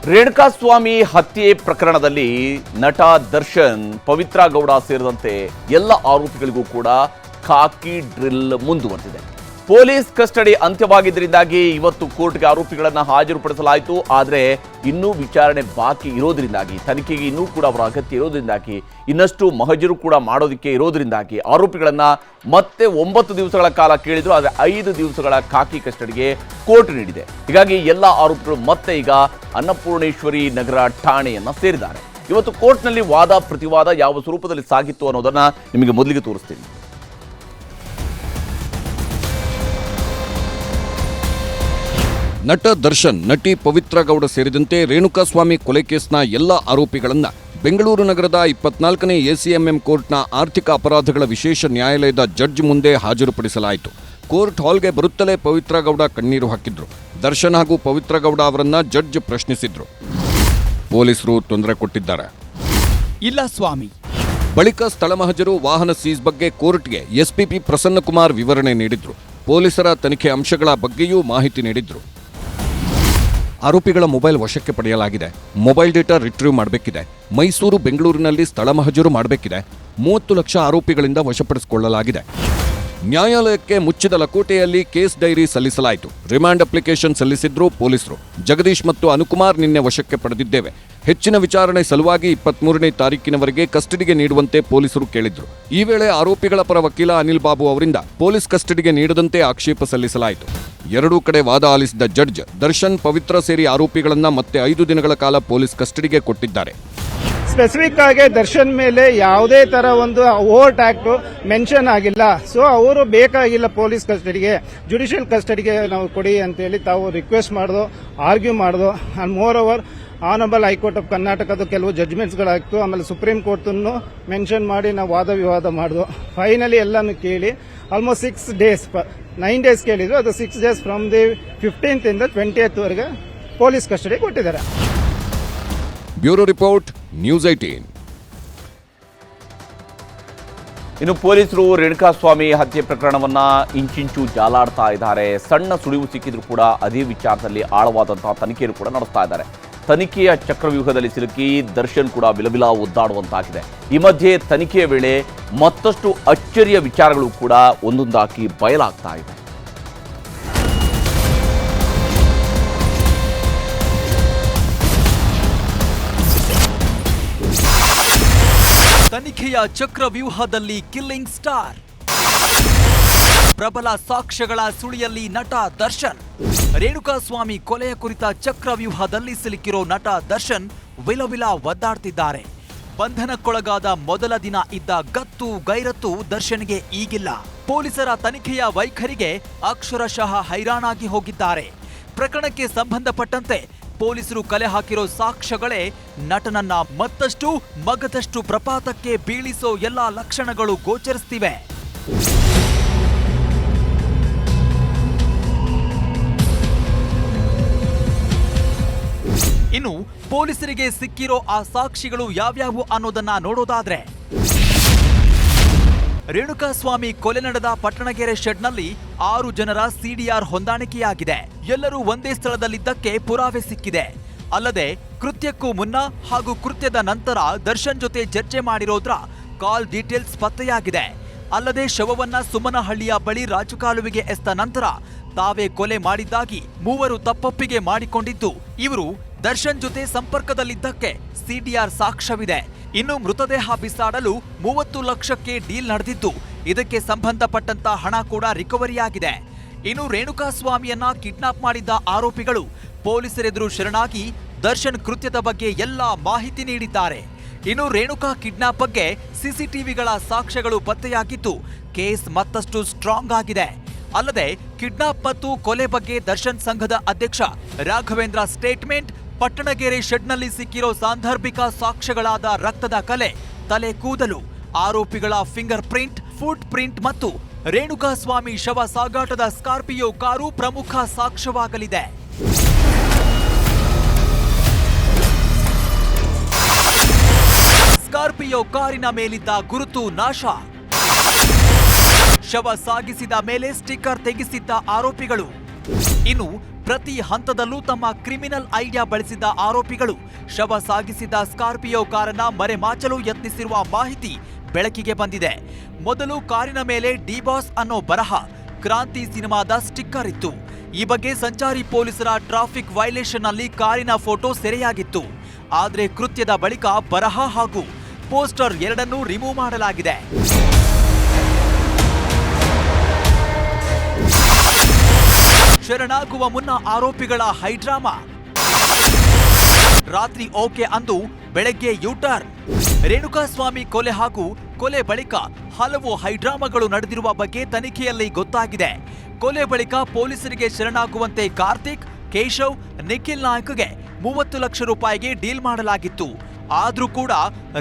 ರೇಣುಕಾಸ್ವಾಮಿ ಹತ್ಯೆ ಪ್ರಕರಣದಲ್ಲಿ ನಟ ದರ್ಶನ್, ಪವಿತ್ರ ಗೌಡ ಸೇರಿದಂತೆ ಎಲ್ಲ ಆರೋಪಿಗಳಿಗೂ ಕೂಡ ಖಾಕಿ ಡ್ರಿಲ್ ಮುಂದುವರೆದಿದೆ. ಪೊಲೀಸ್ ಕಸ್ಟಡಿ ಅಂತ್ಯವಾಗಿದ್ದರಿಂದಾಗಿ ಇವತ್ತು ಕೋರ್ಟ್ಗೆ ಆರೋಪಿಗಳನ್ನು ಹಾಜರುಪಡಿಸಲಾಯಿತು. ಆದರೆ ಇನ್ನೂ ವಿಚಾರಣೆ ಬಾಕಿ ಇರೋದ್ರಿಂದಾಗಿ, ತನಿಖೆಗೆ ಇನ್ನೂ ಕೂಡ ಅವರ ಅಗತ್ಯ ಇರೋದ್ರಿಂದಾಗಿ, ಇನ್ನಷ್ಟು ಮಹಜರು ಕೂಡ ಮಾಡೋದಕ್ಕೆ ಇರೋದ್ರಿಂದಾಗಿ ಆರೋಪಿಗಳನ್ನು ಮತ್ತೆ 9 ದಿವಸಗಳ ಕಾಲ ಕೇಳಿದ್ರು. ಆದರೆ 5 ದಿವಸಗಳ ಖಾಕಿ ಕಸ್ಟಡಿಗೆ ಕೋರ್ಟ್ ನೀಡಿದೆ. ಹೀಗಾಗಿ ಎಲ್ಲ ಆರೋಪಿಗಳು ಮತ್ತೆ ಈಗ ಅನ್ನಪೂರ್ಣೇಶ್ವರಿ ನಗರ ಠಾಣೆಯನ್ನು ಸೇರಿದ್ದಾರೆ. ಇವತ್ತು ಕೋರ್ಟ್ನಲ್ಲಿ ವಾದ ಪ್ರತಿವಾದ ಯಾವ ಸ್ವರೂಪದಲ್ಲಿ ಸಾಗಿತ್ತು ಅನ್ನೋದನ್ನ ನಿಮಗೆ ಮೊದಲಿಗೆ ತೋರಿಸ್ತೀನಿ. ನಟ ದರ್ಶನ್, ನಟಿ ಪವಿತ್ರ ಗೌಡ ಸೇರಿದಂತೆ ರೇಣುಕಾಸ್ವಾಮಿ ಕೊಲೆ ಕೇಸ್ನ ಎಲ್ಲ ಆರೋಪಿಗಳನ್ನು ಬೆಂಗಳೂರು ನಗರದ 24ನೇ ಎಸಿಎಂಎಂ ಕೋರ್ಟ್ನ ಆರ್ಥಿಕ ಅಪರಾಧಗಳ ವಿಶೇಷ ನ್ಯಾಯಾಲಯದ ಜಡ್ಜ್ ಮುಂದೆ ಹಾಜರುಪಡಿಸಲಾಯಿತು. ಕೋರ್ಟ್ ಹಾಲ್ಗೆ ಬರುತ್ತಲೇ ಪವಿತ್ರ ಗೌಡ ಕಣ್ಣೀರು ಹಾಕಿದ್ರು. ದರ್ಶನ್ ಹಾಗೂ ಪವಿತ್ರ ಗೌಡ ಅವರನ್ನ ಜಡ್ಜ್ ಪ್ರಶ್ನಿಸಿದ್ರು. ಪೊಲೀಸರು ತೊಂದರೆ ಕೊಟ್ಟಿದ್ದಾರೆ, ಇಲ್ಲ ಸ್ವಾಮಿ. ಬಳಿಕ ಸ್ಥಳ ಮಹಜರು, ವಾಹನ ಸೀಸ್ ಬಗ್ಗೆ ಕೋರ್ಟ್ಗೆ ಎಸ್ಪಿಪಿ ಪ್ರಸನ್ನಕುಮಾರ್ ವಿವರಣೆ ನೀಡಿದ್ರು. ಪೊಲೀಸರ ತನಿಖೆ ಅಂಶಗಳ ಬಗ್ಗೆಯೂ ಮಾಹಿತಿ ನೀಡಿದ್ರು. ಆರೋಪಿಗಳ ಮೊಬೈಲ್ ವಶಕ್ಕೆ ಪಡೆಯಲಾಗಿದೆ. ಮೊಬೈಲ್ ಡೇಟಾ ರಿಟ್ರೀವ್ ಮಾಡಬೇಕಿದೆ. ಮೈಸೂರು, ಬೆಂಗಳೂರಿನಲ್ಲಿ ಸ್ಥಳ ಮಹಜರು ಮಾಡಬೇಕಿದೆ. 30 ಲಕ್ಷ ಆರೋಪಿಗಳಿಂದ ವಶಪಡಿಸಿಕೊಳ್ಳಲಾಗಿದೆ. ನ್ಯಾಯಾಲಯಕ್ಕೆ ಮುಚ್ಚಿದ ಲಕೋಟೆಯಲ್ಲಿ ಕೇಸ್ ಡೈರಿ ಸಲ್ಲಿಸಲಾಯಿತು. ರಿಮಾಂಡ್ ಅಪ್ಲಿಕೇಶನ್ ಸಲ್ಲಿಸಿದ್ರು ಪೊಲೀಸರು. ಜಗದೀಶ್ ಮತ್ತು ಅನುಕುಮಾರ್ ನಿನ್ನೆ ವಶಕ್ಕೆ ಪಡೆದಿದ್ದೇವೆ. ಹೆಚ್ಚಿನ ವಿಚಾರಣೆ ಸಲುವಾಗಿ 23ನೇ ತಾರೀಕಿನವರೆಗೆ ಕಸ್ಟಡಿಗೆ ನೀಡುವಂತೆ ಪೊಲೀಸರು ಕೇಳಿದ್ರು. ಈ ವೇಳೆ ಆರೋಪಿಗಳ ಪರ ವಕೀಲ ಅನಿಲ್ ಬಾಬು ಅವರಿಂದ ಪೊಲೀಸ್ ಕಸ್ಟಡಿಗೆ ನೀಡದಂತೆ ಆಕ್ಷೇಪ ಸಲ್ಲಿಸಲಾಯಿತು. ಎರಡೂ ಕಡೆ ವಾದ ಆಲಿಸಿದ ಜಡ್ಜ್ ದರ್ಶನ್, ಪವಿತ್ರ ಸೇರಿ ಆರೋಪಿಗಳನ್ನ ಮತ್ತೆ 5 ದಿನಗಳ ಕಾಲ ಪೊಲೀಸ್ ಕಸ್ಟಡಿಗೆ ಕೊಟ್ಟಿದ್ದಾರೆ. ಸ್ಪೆಸಿಫಿಕ್ ಆಗಿ ದರ್ಶನ್ ಮೇಲೆ ಯಾವುದೇ ತರ ಒಂದು ಓವರ್ಟ್ ಆಕ್ಟ್ ಮೆನ್ಷನ್ ಆಗಿಲ್ಲ. ಸೊ ಅವರು ಬೇಕಾಗಿಲ್ಲ ಪೊಲೀಸ್ ಕಸ್ಟಡಿಗೆ, ಜುಡಿಷಿಯಲ್ ಕಸ್ಟಡಿಗೆ ನಾವು ಕೊಡಿ ಅಂತೇಳಿ ತಾವು ರಿಕ್ವೆಸ್ಟ್ ಮಾಡಿದ್ರು, ಆರ್ಗ್ಯೂ ಮಾಡಿದ್ರು. And more over honourable high court of ಕರ್ನಾಟಕದ ಕೆಲವು ಜಡ್ಜ್ಮೆಂಟ್ಸ್ಗಳಾಗ್ತು. ಆಮೇಲೆ ಸುಪ್ರೀಂ ಕೋರ್ಟನ್ನು ಮೆನ್ಷನ್ ಮಾಡಿ ನಾವು ವಾದ ವಿವಾದ ಮಾಡಿದ್ವು. ಫೈನಲಿ ಎಲ್ಲಾನು ಕೇಳಿ ಆಲ್ಮೋಸ್ಟ್ 9 ಡೇಸ್ ಕೇಳಿದ್ರು. ಅದು 6 ಡೇಸ್ ಫ್ರಮ್ ದಿ 15th ಇಂದ 20th ವರೆಗೆ ಪೊಲೀಸ್ ಕಸ್ಟಡಿ ಕೊಟ್ಟಿದ್ದಾರೆ. Bureau report, news 18. ಇನ್ನು ಪೊಲೀಸರು ರೇಣುಕಾಸ್ವಾಮಿ ಹತ್ಯೆ ಪ್ರಕರಣವನ್ನ ಇಂಚಿಂಚು ಜಾಲಾಡ್ತಾ ಇದ್ದಾರೆ. ಸಣ್ಣ ಸುಳಿವು ಸಿಕ್ಕಿದ್ರು ಕೂಡ ಅದೇ ವಿಚಾರದಲ್ಲಿ ಆಳವಾದಂತಹ ತನಿಖೆಯನ್ನು ಕೂಡ ನಡೆಸ್ತಾ ಇದ್ದಾರೆ. ತನಿಖೆಯ ಚಕ್ರವ್ಯೂಹದಲ್ಲಿ ಸಿಲುಕಿ ದರ್ಶನ್ ಕೂಡ ವಿಲವಿಲ ಒದ್ದಾಡುವಂತಾಗಿದೆ. ಈ ಮಧ್ಯೆ ತನಿಖೆಯ ವೇಳೆ ಮತ್ತಷ್ಟು ಅಚ್ಚರಿಯ ವಿಚಾರಗಳು ಕೂಡ ಒಂದೊಂದಾಗಿ ಬಯಲಾಗ್ತಾ ಇದೆ. ತನಿಖೆಯ ಚಕ್ರವ್ಯೂಹದಲ್ಲಿ ಕಿಲ್ಲಿಂಗ್ ಸ್ಟಾರ್. ಪ್ರಬಲ ಸಾಕ್ಷ್ಯಗಳ ಸುಳಿಯಲ್ಲಿ ನಟ ದರ್ಶನ್. ರೇಣುಕಾಸ್ವಾಮಿ ಕೊಲೆಯ ಕುರಿತ ಚಕ್ರವ್ಯೂಹದಲ್ಲಿ ಸಿಲುಕಿರೋ ನಟ ದರ್ಶನ್ ವಿಲವಿಲ ಒದ್ದಾಡ್ತಿದ್ದಾರೆ. ಬಂಧನಕ್ಕೊಳಗಾದ ಮೊದಲ ದಿನ ಇದ್ದ ಗತ್ತು ಗೈರತ್ತು ದರ್ಶನ್ಗೆ ಈಗಿಲ್ಲ. ಪೊಲೀಸರ ತನಿಖೆಯ ವೈಖರಿಗೆ ಅಕ್ಷರಶಃ ಹೈರಾಣಾಗಿ ಹೋಗಿದ್ದಾರೆ. ಪ್ರಕರಣಕ್ಕೆ ಸಂಬಂಧಪಟ್ಟಂತೆ ಪೊಲೀಸರು ಕಲೆ ಹಾಕಿರೋ ಸಾಕ್ಷ್ಯಗಳೇ ನಟನನ್ನ ಮತ್ತಷ್ಟು ಮಗದಷ್ಟು ಪ್ರಪಾತಕ್ಕೆ ಬೀಳಿಸೋ ಎಲ್ಲಾ ಲಕ್ಷಣಗಳು ಗೋಚರಿಸ್ತಿವೆ. ಇನ್ನು ಪೊಲೀಸರಿಗೆ ಸಿಕ್ಕಿರೋ ಆ ಸಾಕ್ಷಿಗಳು ಯಾವ್ಯಾವು ಅನ್ನೋದನ್ನ ನೋಡೋದಾದ್ರೆ, ರೇಣುಕಾಸ್ವಾಮಿ ಕೊಲೆ ನಡೆದ ಪಟ್ಟಣಗೆರೆ ಶೆಡ್ನಲ್ಲಿ 6 ಜನರ ಸಿಡಿಆರ್ ಹೊಂದಾಣಿಕೆಯಾಗಿದೆ. ಎಲ್ಲರೂ ಒಂದೇ ಸ್ಥಳದಲ್ಲಿದ್ದಕ್ಕೆ ಪುರಾವೆ ಸಿಕ್ಕಿದೆ. ಅಲ್ಲದೆ ಕೃತ್ಯಕ್ಕೂ ಮುನ್ನ ಹಾಗೂ ಕೃತ್ಯದ ನಂತರ ದರ್ಶನ್ ಜೊತೆ ಚರ್ಚೆ ಮಾಡಿರೋದ್ರ ಕಾಲ್ ಡೀಟೇಲ್ಸ್ ಪತ್ತೆಯಾಗಿದೆ. ಅಲ್ಲದೆ ಶವವನ್ನ ಸುಮನಹಳ್ಳಿಯ ಬಳಿ ರಾಜಕಾಲುವೆಗೆ ಎಸ್ತ ನಂತರ ತಾವೇ ಕೊಲೆ ಮಾಡಿದ್ದಾಗಿ ಮೂವರು ತಪ್ಪೊಪ್ಪಿಗೆ ಮಾಡಿಕೊಂಡಿದ್ದು, ಇವರು ದರ್ಶನ್ ಜೊತೆ ಸಂಪರ್ಕದಲ್ಲಿದ್ದಕ್ಕೆ ಸಿಡಿಆರ್ ಸಾಕ್ಷ್ಯವಿದೆ. ಇನ್ನು ಮೃತದೇಹ ಬಿಸಾಡಲು 30 ಲಕ್ಷಕ್ಕೆ ಡೀಲ್ ನಡೆದಿದ್ದು, ಇದಕ್ಕೆ ಸಂಬಂಧಪಟ್ಟಂತ ಹಣ ಕೂಡ ರಿಕವರಿಯಾಗಿದೆ. ಇನ್ನು ರೇಣುಕಾಸ್ವಾಮಿಯನ್ನ ಕಿಡ್ನಾಪ್ ಮಾಡಿದ್ದ ಆರೋಪಿಗಳು ಪೊಲೀಸರೆದುರು ಶರಣಾಗಿ ದರ್ಶನ್ ಕೃತ್ಯದ ಬಗ್ಗೆ ಎಲ್ಲಾ ಮಾಹಿತಿ ನೀಡಿದ್ದಾರೆ. ಇನ್ನು ರೇಣುಕಾ ಕಿಡ್ನಾಪ್ ಬಗ್ಗೆ ಸಿಸಿಟಿವಿಗಳ ಸಾಕ್ಷ್ಯಗಳು ಪತ್ತೆಯಾಗಿದ್ದು, ಕೇಸ್ ಮತ್ತಷ್ಟು ಸ್ಟ್ರಾಂಗ್ ಆಗಿದೆ. ಅಲ್ಲದೆ ಕಿಡ್ನಾಪ್ ಮತ್ತು ಕೊಲೆ ಬಗ್ಗೆ ದರ್ಶನ್ ಸಂಘದ ಅಧ್ಯಕ್ಷ ರಾಘವೇಂದ್ರ ಸ್ಟೇಟ್ಮೆಂಟ್, ಪಟ್ಟಣಗೆರೆ ಶೆಡ್ನಲ್ಲಿ ಸಿಕ್ಕಿರೋ ಸಾಂದರ್ಭಿಕ ಸಾಕ್ಷ್ಯಗಳಾದ ರಕ್ತದ ಕಲೆ, ತಲೆ ಕೂದಲು, ಆರೋಪಿಗಳ ಫಿಂಗರ್ ಪ್ರಿಂಟ್, ಫುಟ್ ಪ್ರಿಂಟ್ ಮತ್ತು ರೇಣುಕಾಸ್ವಾಮಿ ಶವ ಸಾಗಾಟದ ಸ್ಕಾರ್ಪಿಯೋ ಕಾರು ಪ್ರಮುಖ ಸಾಕ್ಷ್ಯವಾಗಲಿದೆ. ಸ್ಕಾರ್ಪಿಯೋ ಕಾರಿನ ಮೇಲಿದ್ದ ಗುರುತು ನಾಶ. ಶವ ಸಾಗಿಸಿದ ಮೇಲೆ ಸ್ಟಿಕ್ಕರ್ ತೆಗೆಸಿದ್ದ ಆರೋಪಿಗಳು. ಇನ್ನು ಪ್ರತಿ ಹಂತದಲ್ಲೂ ತಮ್ಮ ಕ್ರಿಮಿನಲ್ ಐಡಿಯಾ ಬಳಸಿದ ಆರೋಪಿಗಳು ಶವ ಸಾಗಿಸಿದ ಸ್ಕಾರ್ಪಿಯೋ ಕಾರನ್ನ ಮರೆಮಾಚಲು ಯತ್ನಿಸಿರುವ ಮಾಹಿತಿ ಬೆಳಕಿಗೆ ಬಂದಿದೆ. ಮೊದಲು ಕಾರಿನ ಮೇಲೆ ಡಿ ಬಾಸ್ ಅನ್ನೋ ಬರಹ ಕ್ರಾಂತಿ ಸಿನಿಮಾದ ಸ್ಟಿಕ್ಕರ್ ಇತ್ತು. ಈ ಬಗ್ಗೆ ಸಂಚಾರಿ ಪೊಲೀಸರ ಟ್ರಾಫಿಕ್ ವೈಲೇಷನ್ ನಲ್ಲಿ ಕಾರಿನ ಫೋಟೋ ಸೆರೆಯಾಗಿತ್ತು. ಆದರೆ ಕೃತ್ಯದ ಬಳಿಕ ಬರಹ ಹಾಗೂ ಪೋಸ್ಟರ್ ಎರಡನ್ನೂ ರಿಮೂವ್ ಮಾಡಲಾಗಿದೆ. ಶರಣಾಗುವ ಮುನ್ನ ಆರೋಪಿಗಳ ಹೈಡ್ರಾಮಾ. ರಾತ್ರಿ ಓಕೆ ಅಂದು ಬೆಳಗ್ಗೆ ಯೂಟರ್ನ್. ರೇಣುಕಾಸ್ವಾಮಿ ಕೊಲೆ ಹಾಗೂ ಕೊಲೆ ಬಳಿಕ ಹಲವು ಹೈಡ್ರಾಮಾಗಳು ನಡೆದಿರುವ ಬಗ್ಗೆ ತನಿಖೆಯಲ್ಲಿ ಗೊತ್ತಾಗಿದೆ. ಕೊಲೆ ಬಳಿಕ ಪೊಲೀಸರಿಗೆ ಶರಣಾಗುವಂತೆ ಕಾರ್ತಿಕ್, ಕೇಶವ್, ನಿಖಿಲ್ ನಾಯ್ಕ್ಗೆ 30 ಲಕ್ಷ ರೂಪಾಯಿಗೆ ಡೀಲ್ ಮಾಡಲಾಗಿತ್ತು. ಆದ್ರೂ ಕೂಡ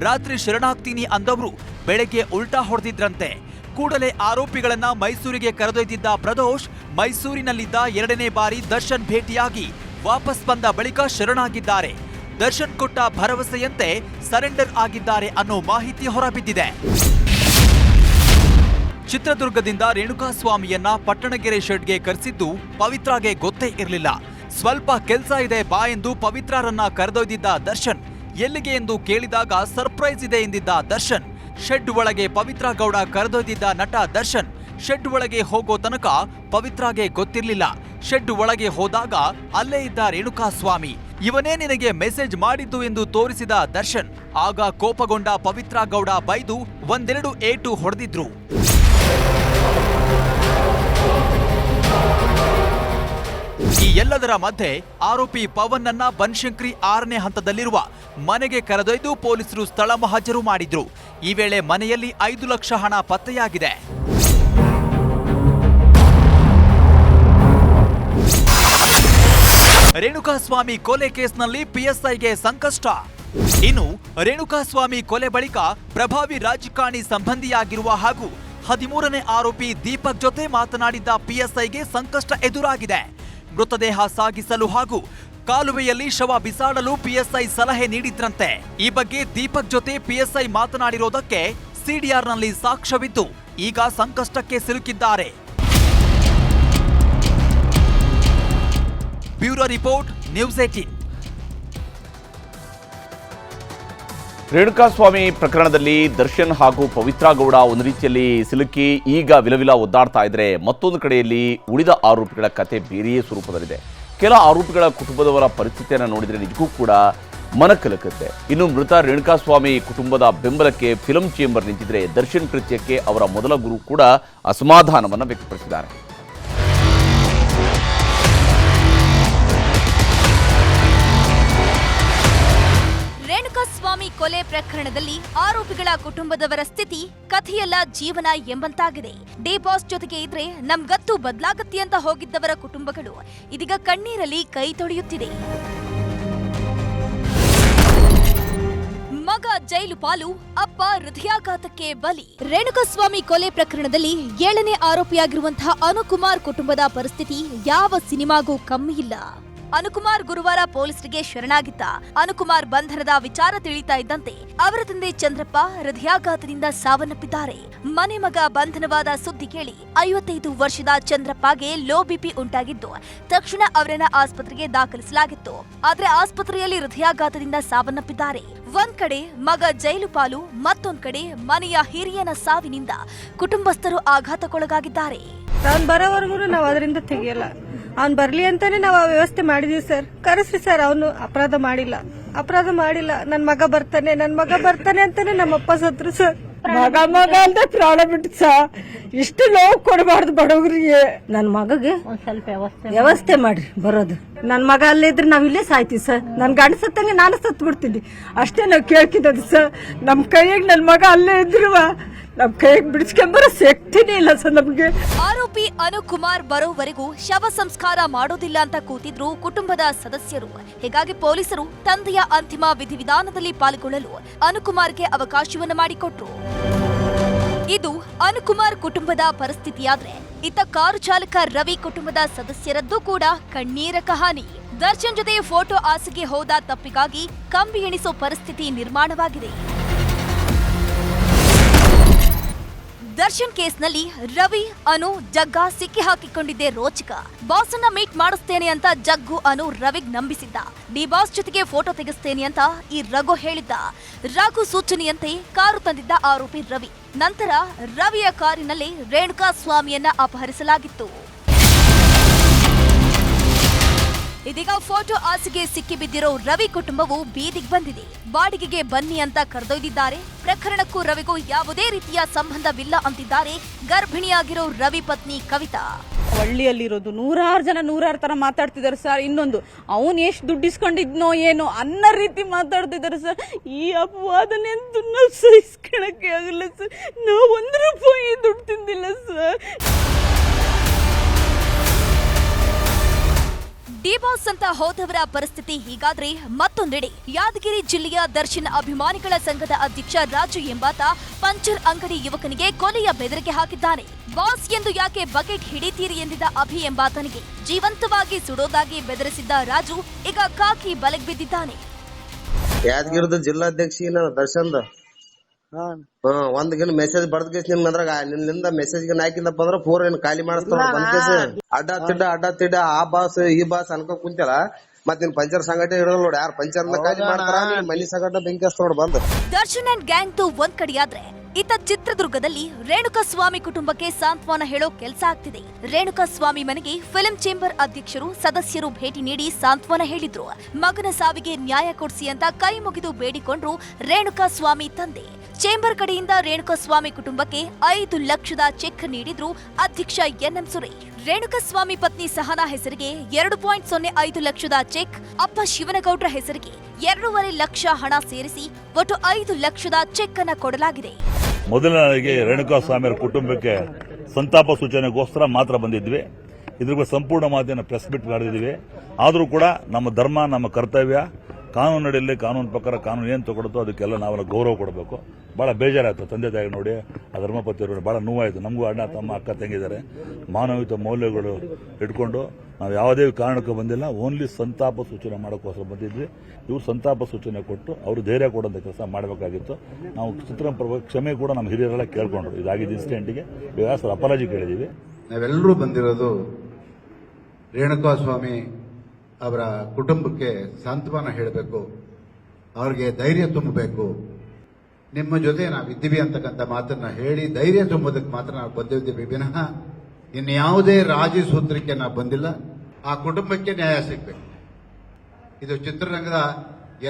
ರಾತ್ರಿ ಶರಣಾಗ್ತೀನಿ ಅಂದವರು ಬೆಳಗ್ಗೆ ಉಲ್ಟಾ ಹೊಡೆದಿದ್ರಂತೆ. ಕೂಡಲೇ ಆರೋಪಿಗಳನ್ನ ಮೈಸೂರಿಗೆ ಕರೆದೊಯ್ದಿದ್ದ ಪ್ರದೋಷ್ ಮೈಸೂರಿನಲ್ಲಿದ್ದ 2ನೇ ಬಾರಿ ದರ್ಶನ್ ಭೇಟಿಯಾಗಿ ವಾಪಸ್ ಬಂದ ಬಳಿಕ ಶರಣಾಗಿದ್ದಾರೆ. ದರ್ಶನ್ ಕೊಟ್ಟ ಭರವಸೆಯಂತೆ ಸರೆಂಡರ್ ಆಗಿದ್ದಾರೆ ಅನ್ನೋ ಮಾಹಿತಿ ಹೊರಬಿದ್ದಿದೆ. ಚಿತ್ರದುರ್ಗದಿಂದ ರೇಣುಕಾಸ್ವಾಮಿಯನ್ನ ಪಟ್ಟಣಗೆರೆ ಶೆಡ್ಗೆ ಕರೆಸಿದ್ದು ಪವಿತ್ರಾಗೆ ಗೊತ್ತೇ ಇರಲಿಲ್ಲ. ಸ್ವಲ್ಪ ಕೆಲ್ಸ ಇದೆ ಬಾ ಎಂದು ಪವಿತ್ರರನ್ನ ಕರೆದೊಯ್ದಿದ್ದ ದರ್ಶನ್ ಎಲ್ಲಿಗೆ ಎಂದು ಕೇಳಿದಾಗ ಸರ್ಪ್ರೈಸ್ ಇದೆ ಎಂದಿದ್ದ ದರ್ಶನ್. ಶೆಡ್ ಒಳಗೆ ಪವಿತ್ರ ಗೌಡ ಕರೆದೊಯ್ದಿದ್ದ ನಟ ದರ್ಶನ್ ಶೆಡ್ ಒಳಗೆ ಹೋಗೋ ತನಕ ಪವಿತ್ರಾಗೆ ಗೊತ್ತಿರಲಿಲ್ಲ. ಶೆಡ್ ಒಳಗೆ ಹೋದಾಗ ಅಲ್ಲೇ ಇದ್ದ ರೇಣುಕಾಸ್ವಾಮಿ. ಇವನೇ ನಿನಗೆ ಮೆಸೇಜ್ ಮಾಡಿದ್ದು ಎಂದು ತೋರಿಸಿದ ದರ್ಶನ್. ಆಗ ಕೋಪಗೊಂಡ ಪವಿತ್ರ ಗೌಡ ಬೈದು ಒಂದೆರಡು ಏಟು ಹೊಡೆದಿದ್ರು. ಈ ಎಲ್ಲದರ ಮಧ್ಯೆ ಆರೋಪಿ ಪವನ್ ಅನ್ನ ಬನಶಂಕರಿ 6ನೇ ಹಂತದಲ್ಲಿರುವ ಮನೆಗೆ ಕರೆದೊಯ್ದು ಪೊಲೀಸರು ಸ್ಥಳ ಮಹಜರು ಮಾಡಿದ್ರು. ಈ ವೇಳೆ ಮನೆಯಲ್ಲಿ 5 ಲಕ್ಷ ಹಣ ಪತ್ತೆಯಾಗಿದೆ. ರೇಣುಕಾಸ್ವಾಮಿ ಕೊಲೆ ಕೇಸ್ನಲ್ಲಿ ಪಿಎಸ್ಐಗೆ ಸಂಕಷ್ಟ. ಇನ್ನು ರೇಣುಕಾಸ್ವಾಮಿ ಕೊಲೆ ಬಳಿಕ ಪ್ರಭಾವಿ ರಾಜಕಾರಣಿ ಸಂಬಂಧಿಯಾಗಿರುವ ಹಾಗೂ 13ನೇ ಆರೋಪಿ ದೀಪಕ್ ಜೊತೆ ಮಾತನಾಡಿದ್ದ ಪಿಎಸ್ಐಗೆ ಸಂಕಷ್ಟ ಎದುರಾಗಿದೆ. ಮೃತದೇಹ ಸಾಗಿಸಲು ಹಾಗೂ ಕಾಲುವೆಯಲ್ಲಿ ಶವ ಬಿಸಾಡಲು ಪಿಎಸ್ಐ ಸಲಹೆ ನೀಡಿದ್ರಂತೆ. ಈ ಬಗ್ಗೆ ದೀಪಕ್ ಜೊತೆ ಪಿಎಸ್ಐ ಮಾತನಾಡಿರೋದಕ್ಕೆ ಸಿಡಿಆರ್ನಲ್ಲಿ ಸಾಕ್ಷ್ಯವಿದ್ದು ಈಗ ಸಂಕಷ್ಟಕ್ಕೆ ಸಿಲುಕಿದ್ದಾರೆ. Bureau report, news 18. ರೇಣುಕಾಸ್ವಾಮಿ ಪ್ರಕರಣದಲ್ಲಿ ದರ್ಶನ್ ಹಾಗೂ ಪವಿತ್ರ ಗೌಡ ಒಂದು ರೀತಿಯಲ್ಲಿ ಸಿಲುಕಿ ಈಗ ವಿಲವಿಲ ಒದ್ದಾಡ್ತಾ ಇದ್ರೆ, ಮತ್ತೊಂದು ಕಡೆಯಲ್ಲಿ ಉಳಿದ ಆರೋಪಿಗಳ ಕತೆ ಬೇರೆಯೇ ಸ್ವರೂಪದಲ್ಲಿದೆ. ಕೆಲ ಆರೋಪಿಗಳ ಕುಟುಂಬದವರ ಪರಿಸ್ಥಿತಿಯನ್ನು ನೋಡಿದರೆ ನಿಜಕ್ಕೂ ಕೂಡ ಮನಕಲಕುತ್ತೆ. ಇನ್ನು ಮೃತ ರೇಣುಕಾಸ್ವಾಮಿ ಕುಟುಂಬದ ಬೆಂಬಲಕ್ಕೆ ಫಿಲಂ ಚೇಂಬರ್ ನಿಂತಿದ್ರೆ, ದರ್ಶನ್ ಕೃತ್ಯಕ್ಕೆ ಅವರ ಮೊದಲ ಗುರು ಕೂಡ ಅಸಮಾಧಾನವನ್ನು ವ್ಯಕ್ತಪಡಿಸಿದ್ದಾರೆ. ರೇಣುಕಾಸ್ವಾಮಿ ಕೊಲೆ ಪ್ರಕರಣದಲ್ಲಿ ಆರೋಪಿಗಳ ಕುಟುಂಬದವರ ಸ್ಥಿತಿ ಕಥೆಯಲ್ಲ ಜೀವನ ಎಂಬಂತಾಗಿದೆ. ಡಿ ಬಾಸ್ ಜೊತೆಗೆ ಇದ್ರೆ ನಮ್ಗತ್ತು ಬದಲಾಗತ್ತೆ ಅಂತ ಹೋಗಿದ್ದವರ ಕುಟುಂಬಗಳು ಇದೀಗ ಕಣ್ಣೀರಲ್ಲಿ ಕೈ ತೊಳೆಯುತ್ತಿದೆ. ಮಗ ಜೈಲು ಪಾಲು, ಅಪ್ಪ ಹೃದಯಾಘಾತಕ್ಕೆ ಬಲಿ. ರೇಣುಕಾಸ್ವಾಮಿ ಕೊಲೆ ಪ್ರಕರಣದಲ್ಲಿ 7ನೇ ಆರೋಪಿಯಾಗಿರುವಂತಹ ಅನುಕುಮಾರ್ ಕುಟುಂಬದ ಪರಿಸ್ಥಿತಿ ಯಾವ ಸಿನಿಮಾಗೂ ಕಮ್ಮಿ ಇಲ್ಲ. ಅನುಕುಮಾರ್ ಗುರುವಾರ ಪೊಲೀಸರಿಗೆ ಶರಣಾಗಿದ್ದ. ಅನುಕುಮಾರ್ ಬಂಧನದ ವಿಚಾರ ತಿಳಿತಾ ಇದ್ದಂತೆ ಅವರ ತಂದೆ ಚಂದ್ರಪ್ಪ ಹೃದಯಾಘಾತದಿಂದ ಸಾವನ್ನಪ್ಪಿದ್ದಾರೆ. ಮನೆ ಮಗ ಬಂಧನವಾದ ಸುದ್ದಿ ಕೇಳಿ 55 ವರ್ಷದ ಚಂದ್ರಪ್ಪಗೆ ಲೋ ಬಿಪಿ ಉಂಟಾಗಿದ್ದು ತಕ್ಷಣ ಅವರನ್ನ ಆಸ್ಪತ್ರೆಗೆ ದಾಖಲಿಸಲಾಗಿತ್ತು. ಆದ್ರೆ ಆಸ್ಪತ್ರೆಯಲ್ಲಿ ಹೃದಯಾಘಾತದಿಂದ ಸಾವನ್ನಪ್ಪಿದ್ದಾರೆ. ಒಂದ್ ಕಡೆ ಮಗ ಜೈಲು ಪಾಲು, ಮತ್ತೊಂದ್ ಕಡೆ ಮನೆಯ ಹಿರಿಯನ ಸಾವಿನಿಂದ ಕುಟುಂಬಸ್ಥರು ಆಘಾತಕ್ಕೊಳಗಾಗಿದ್ದಾರೆ. ಅವ್ನು ಬರೋವರೆಗೂ ನಾವು ಅದರಿಂದ ತೆಗಿಯಲ್ಲ. ಅವ್ನು ಬರ್ಲಿ ಅಂತಾನೆ ನಾವು ಆ ವ್ಯವಸ್ಥೆ ಮಾಡಿದೀವಿ ಸರ್. ಕರೆಸ್ರಿ ಸರ್, ಅವನು ಅಪರಾಧ ಮಾಡಿಲ್ಲ. ನನ್ನ ಮಗ ಬರ್ತಾನೆ ಅಂತಾನೆ ನಮ್ಮಪ್ಪ ಸತ್ರು ಸರ್. ಮಗ ಅಂತ ಪ್ರಾಣ ಬಿಟ್ಟು ಸರ್. ಇಷ್ಟು ನೋವು ಕೊಡಬಾರ್ದು ಬಡವರಿಗೆ. ನನ್ನ ಮಗಗೆ ಒಂದ್ ಸ್ವಲ್ಪ ವ್ಯವಸ್ಥೆ ಮಾಡ್ರಿ ಬರೋದು. ನನ್ನ ಮಗ ಅಲ್ಲೇ ಇದ್ರೆ ನಾವ್ ಇಲ್ಲೇ ಸಾಯ್ತೀವಿ ಸರ್. ನನ್ ಗಂಡ ಸತ್ತಂಗೆ ನಾನು ಸತ್ ಬಿಡ್ತೀನಿ ಅಷ್ಟೇ ನಾವು ಕೇಳ್ಕಿದ್ದು ಸರ್. ನಮ್ ಕೈಯಾಗ ನನ್ ಮಗ ಅಲ್ಲೇ ಇದ್ರು ನಮ್ ಕೈಯಾಗ ಬಿಡಿಸ್ಕೊಂಬರೋ ಶಕ್ತಿನೇ ಇಲ್ಲ ಸರ್ ನಮ್ಗೆ. ಆರೋಪಿ ಅನುಕುಮಾರ್ ಬರೋವರೆಗೂ ಶವ ಸಂಸ್ಕಾರ ಮಾಡೋದಿಲ್ಲ ಅಂತ ಕೂತಿದ್ರು ಕುಟುಂಬದ ಸದಸ್ಯರು. ಹೀಗಾಗಿ ಪೊಲೀಸರು ತಂದೆಯ ಅಂತಿಮ ವಿಧಿವಿಧಾನದಲ್ಲಿ ಪಾಲ್ಗೊಳ್ಳಲು ಅನುಕುಮಾರ್ಗೆ ಅವಕಾಶವನ್ನು ಮಾಡಿಕೊಟ್ರು. ಇದು ಅನುಕುಮಾರ್ ಕುಟುಂಬದ ಪರಿಸ್ಥಿತಿಯಾದ್ರೆ, ಇತ್ತ ಕಾರು ಚಾಲಕ ರವಿ ಕುಟುಂಬದ ಸದಸ್ಯರದ್ದು ಕೂಡ ಕಣ್ಣೀರ ಕಹಾನಿ. ದರ್ಶನ್ ಜೊತೆ ಫೋಟೋ ಆಸೆಗೆ ಹೋದ ತಪ್ಪಿಗಾಗಿ ಕಂಬಿ ಎಣಿಸೋ ಪರಿಸ್ಥಿತಿ ನಿರ್ಮಾಣವಾಗಿದೆ. ದರ್ಶನ್ ಕೇಸ್ನಲ್ಲಿ ರವಿ, ಅನು, ಜಗ್ಗ ಸಿಕ್ಕಿ ಹಾಕಿಕೊಂಡಿದ್ದೇ ರೋಚಕ. ಬಾಸ್ ಅನ್ನ ಮೀಟ್ ಮಾಡಿಸ್ತೇನೆ ಅಂತ ಜಗ್ಗು ಅನು ರವಿಗ್ ನಂಬಿಸಿದ್ದ. ಡಿ ಬಾಸ್ ಜೊತೆಗೆ ಫೋಟೋ ತೆಗೆಸ್ತೇನೆ ಅಂತ ಈ ರಘು ಹೇಳಿದ್ದ. ರಘು ಸೂಚನೆಯಂತೆ ಕಾರು ತಂದಿದ್ದ ಆರೋಪಿ ರವಿ. ನಂತರ ರವಿಯ ಕಾರಿನಲ್ಲಿ ರೇಣುಕಾ ಸ್ವಾಮಿಯನ್ನ ಅಪಹರಿಸಲಾಗಿತ್ತು. ಇದೀಗ ಫೋಟೋ ಆಸೆಗೆ ಸಿಕ್ಕಿ ಬಿದ್ದಿರೋ ರವಿ ಕುಟುಂಬವು ಬೀದಿಗೆ ಬಂದಿದೆ. ಬಾಡಿಗೆಗೆ ಬನ್ನಿ ಅಂತ ಕರೆದೊಯ್ದಿದ್ದಾರೆ. ಪ್ರಕರಣಕ್ಕೂ ರವಿಗೂ ಯಾವುದೇ ರೀತಿಯ ಸಂಬಂಧವಿಲ್ಲ ಅಂತಿದ್ದಾರೆ ಗರ್ಭಿಣಿಯಾಗಿರೋ ರವಿ ಪತ್ನಿ ಕವಿತಾ. ಹಳ್ಳಿಯಲ್ಲಿರೋದು ನೂರಾರು ಜನ ನೂರಾರು ತರ ಮಾತಾಡ್ತಿದ್ದಾರೆ ಸರ್. ಇನ್ನೊಂದು ಅವನು ಎಷ್ಟು ದುಡ್ಡು ಇಸ್ಕೊಂಡಿದ್ನೋ ಏನೋ ಅನ್ನೋ ರೀತಿ ಮಾತಾಡ್ತಿದ್ದಾರೆ ಸರ್. ಈ ಅಪವಾದನೆಂತೂ ನಾವು ಸಹಿಸ್ಕೊಳಕ್ಕೆ ಆಗಲ್ಲ ಸರ್. ನಾವು 1 ರೂಪಾಯಿ ದುಡ್ಡು ತಿಂದಿಲ್ಲ ಸರ್. ಡಿಬಾಸ್ ಅಂತ ಹೋದವರ ಪರಿಸ್ಥಿತಿ ಹೀಗಾದ್ರೆ ಮತ್ತೊಂದೆಡೆ ಯಾದಗಿರಿ ಜಿಲ್ಲೆಯ ದರ್ಶನ್ ಅಭಿಮಾನಿಗಳ ಸಂಘದ ಅಧ್ಯಕ್ಷ ರಾಜು ಎಂಬಾತ ಪಂಚರ್ ಅಂಗಡಿ ಯುವಕನಿಗೆ ಕೊಲೆಯ ಬೆದರಿಕೆ ಹಾಕಿದ್ದಾನೆ. ಬಾಸ್ ಎಂದು ಯಾಕೆ ಬಕೆಟ್ ಹಿಡಿತೀರಿ ಎಂದಿದ್ದ ಅಭಿ ಎಂಬಾತನಿಗೆ ಜೀವಂತವಾಗಿ ಸುಡೋದಾಗಿ ಬೆದರಿಸಿದ್ದ ರಾಜು ಈಗ ಕಾಕಿ ಬಲೆಗೆ ಬಿದ್ದಿದ್ದಾನೆ. ಯಾದಗಿರಿದ ಜಿಲ್ಲಾಧ್ಯಕ್ಷ ದರ್ಶನ್ದ ಒಂದ್ಗಿನ ಮೆಸೇಜ್ ಬರ್ದ್ ನಿಮ್ಗಂದ್ರಾಗ ನಿನ್ನಿಂದ ಮೆಸೇಜ್ ಹಾಕಿಂದಪ್ಪ ಅಂದ್ರ ಪೂರ ಏನ್ ಖಾಲಿ ಮಾಡಿಸ್ತಾರ ಅಡ್ಡ ತಿಡ್ಡ ಆ ಬಾಸ್ ಈ ಬಾಸ್ ಅನ್ಕೊ ಕುಂತಲ್ಲ ಮತ್ ನಿನ್ ಪಂಚರ್ ಸಂಘಟನೆ ಇಡೋಲ್ಲ ನೋಡಿ. ಯಾರು ಪಂಚರ್ ಖಾಲಿ ಮಾಡ್ತಾರ ಮನಿ ಸಂಘಟನೆ ಬೆಂಕಿ ಹಚ್ತಾರ ಬಂದ್. ದರ್ಶನ್ ಅಂಡ್ ಗ್ಯಾಂಗ್ ಒಂದ್ ಕಡೆಯಾದ್ರೆ ಇತ್ತ ಚಿತ್ರದುರ್ಗದಲ್ಲಿ ರೇಣುಕಾ ಸ್ವಾಮಿ ಕುಟುಂಬಕ್ಕೆ ಸಾಂತ್ವನ ಹೇಳೋ ಕೆಲಸ ಆಗ್ತಿದೆ. ರೇಣುಕಾ ಸ್ವಾಮಿ ಮನೆಗೆ ಫಿಲ್ಮ್ ಚೇಂಬರ್ ಅಧ್ಯಕ್ಷರು ಸದಸ್ಯರು ಭೇಟಿ ನೀಡಿ ಸಾಂತ್ವನ ಹೇಳಿದ್ರು. ಮಗನ ಸಾವಿಗೆ ನ್ಯಾಯ ಕೊಡಿಸಿ ಅಂತ ಕೈ ಮುಗಿದು ಬೇಡಿಕೊಂಡ್ರು ರೇಣುಕಾ ಸ್ವಾಮಿ ತಂದೆ. ಚೇಂಬರ್ ಕಡೆಯಿಂದ ರೇಣುಕಾ ಸ್ವಾಮಿ ಕುಟುಂಬಕ್ಕೆ 5 ಲಕ್ಷದ ಚೆಕ್ ನೀಡಿದ್ರು ಅಧ್ಯಕ್ಷ ಎನ್ಎಂ ಸುರೇಶ್. ರೇಣುಕಾ ಸ್ವಾಮಿ ಪತ್ನಿ ಸಹನಾ ಹೆಸರಿಗೆ 2.05 ಲಕ್ಷದ ಚೆಕ್, ಅಪ್ಪ ಶಿವನಗೌಡ್ರ ಹೆಸರಿಗೆ 2.5 ಲಕ್ಷ ಹಣ ಸೇರಿಸಿ ಒಟ್ಟು 5 ಲಕ್ಷದ ಚೆಕ್ ಅನ್ನ ಕೊಡಲಾಗಿದೆ. ಮೊದಲನೇದಾಗಿ ರೇಣುಕಾ ಸ್ವಾಮಿಯವರ ಕುಟುಂಬಕ್ಕೆ ಸಂತಾಪ ಸೂಚನೆಗೋಸ್ಕರ ಮಾತ್ರ ಬಂದಿದ್ವಿ. ಇದ್ರ ಬಗ್ಗೆ ಸಂಪೂರ್ಣ ಮಾಹಿತಿಯನ್ನು ಪ್ರೆಸ್ ಮೀಟ್ ಮಾಡಿದ್ವಿ. ಆದರೂ ಕೂಡ ನಮ್ಮ ಧರ್ಮ, ನಮ್ಮ ಕರ್ತವ್ಯ, ಕಾನೂನು ನಡೆಯಲಿ, ಕಾನೂನು ಪ್ರಕಾರ ಕಾನೂನು ಏನು ತಗೊಡುತ್ತೋ ಅದಕ್ಕೆಲ್ಲ ನಾವೆಲ್ಲ ಗೌರವ ಕೊಡಬೇಕು. ಭಾಳ ಬೇಜಾರಾಯಿತು ತಂದೆ ತಾಯಿ ನೋಡಿ, ಆ ಧರ್ಮಪತಿಯವರು ಭಾಳ ನೋವಾಯಿತು. ನಮಗೂ ಅಣ್ಣ ತಮ್ಮ ಅಕ್ಕ ತಂಗಿದ್ದಾರೆ. ಮಾನವೀಯತೆ ಮೌಲ್ಯಗಳು ಇಟ್ಕೊಂಡು ನಾವು ಯಾವುದೇ ಕಾರಣಕ್ಕೂ ಬಂದಿಲ್ಲ. ಓನ್ಲಿ ಸಂತಾಪ ಸೂಚನೆ ಮಾಡೋಕ್ಕೋಸ್ಕರ ಬಂದಿದ್ವಿ. ಇವರು ಸಂತಾಪ ಸೂಚನೆ ಕೊಟ್ಟು ಅವರು ಧೈರ್ಯ ಕೊಡೋಂಥ ಕೆಲಸ ಮಾಡಬೇಕಾಗಿತ್ತು. ನಾವು ಚಿತ್ರಪರ ಕ್ಷಮೆ ಕೂಡ ನಮ್ಮ ಹಿರಿಯರೆಲ್ಲ ಕೇಳ್ಕೊಂಡ್ರು. ಇದಾಗಿದ್ದ ಇನ್ಸಿಡೆಂಟ್ಗೆ ವ್ಯವಸ್ಥೆ ಅಪಾಲಜಿ ಕೇಳಿದ್ದೀವಿ. ನಾವೆಲ್ಲರೂ ಬಂದಿರೋದು ರೇಣುಕಾ ಸ್ವಾಮಿ ಅವರ ಕುಟುಂಬಕ್ಕೆ ಸಾಂತ್ವನ ಹೇಳಬೇಕು, ಅವ್ರಿಗೆ ಧೈರ್ಯ ತುಂಬಬೇಕು. ನಿಮ್ಮ ಜೊತೆ ನಾವಿದ್ದೀವಿ ಅಂತಕ್ಕಂಥ ಮಾತನ್ನ ಹೇಳಿ ಧೈರ್ಯ ತುಂಬೋದಕ್ಕೆ ಮಾತ್ರ ನಾವು ಬಂದಿದ್ದೀವಿ ವಿನಃ ಇನ್ಯಾವುದೇ ರಾಜಿ ಸೂತ್ರಕ್ಕೆ ನಾವು ಬಂದಿಲ್ಲ. ಆ ಕುಟುಂಬಕ್ಕೆ ನ್ಯಾಯ ಸಿಗ್ಬೇಕು. ಇದು ಚಿತ್ರರಂಗದ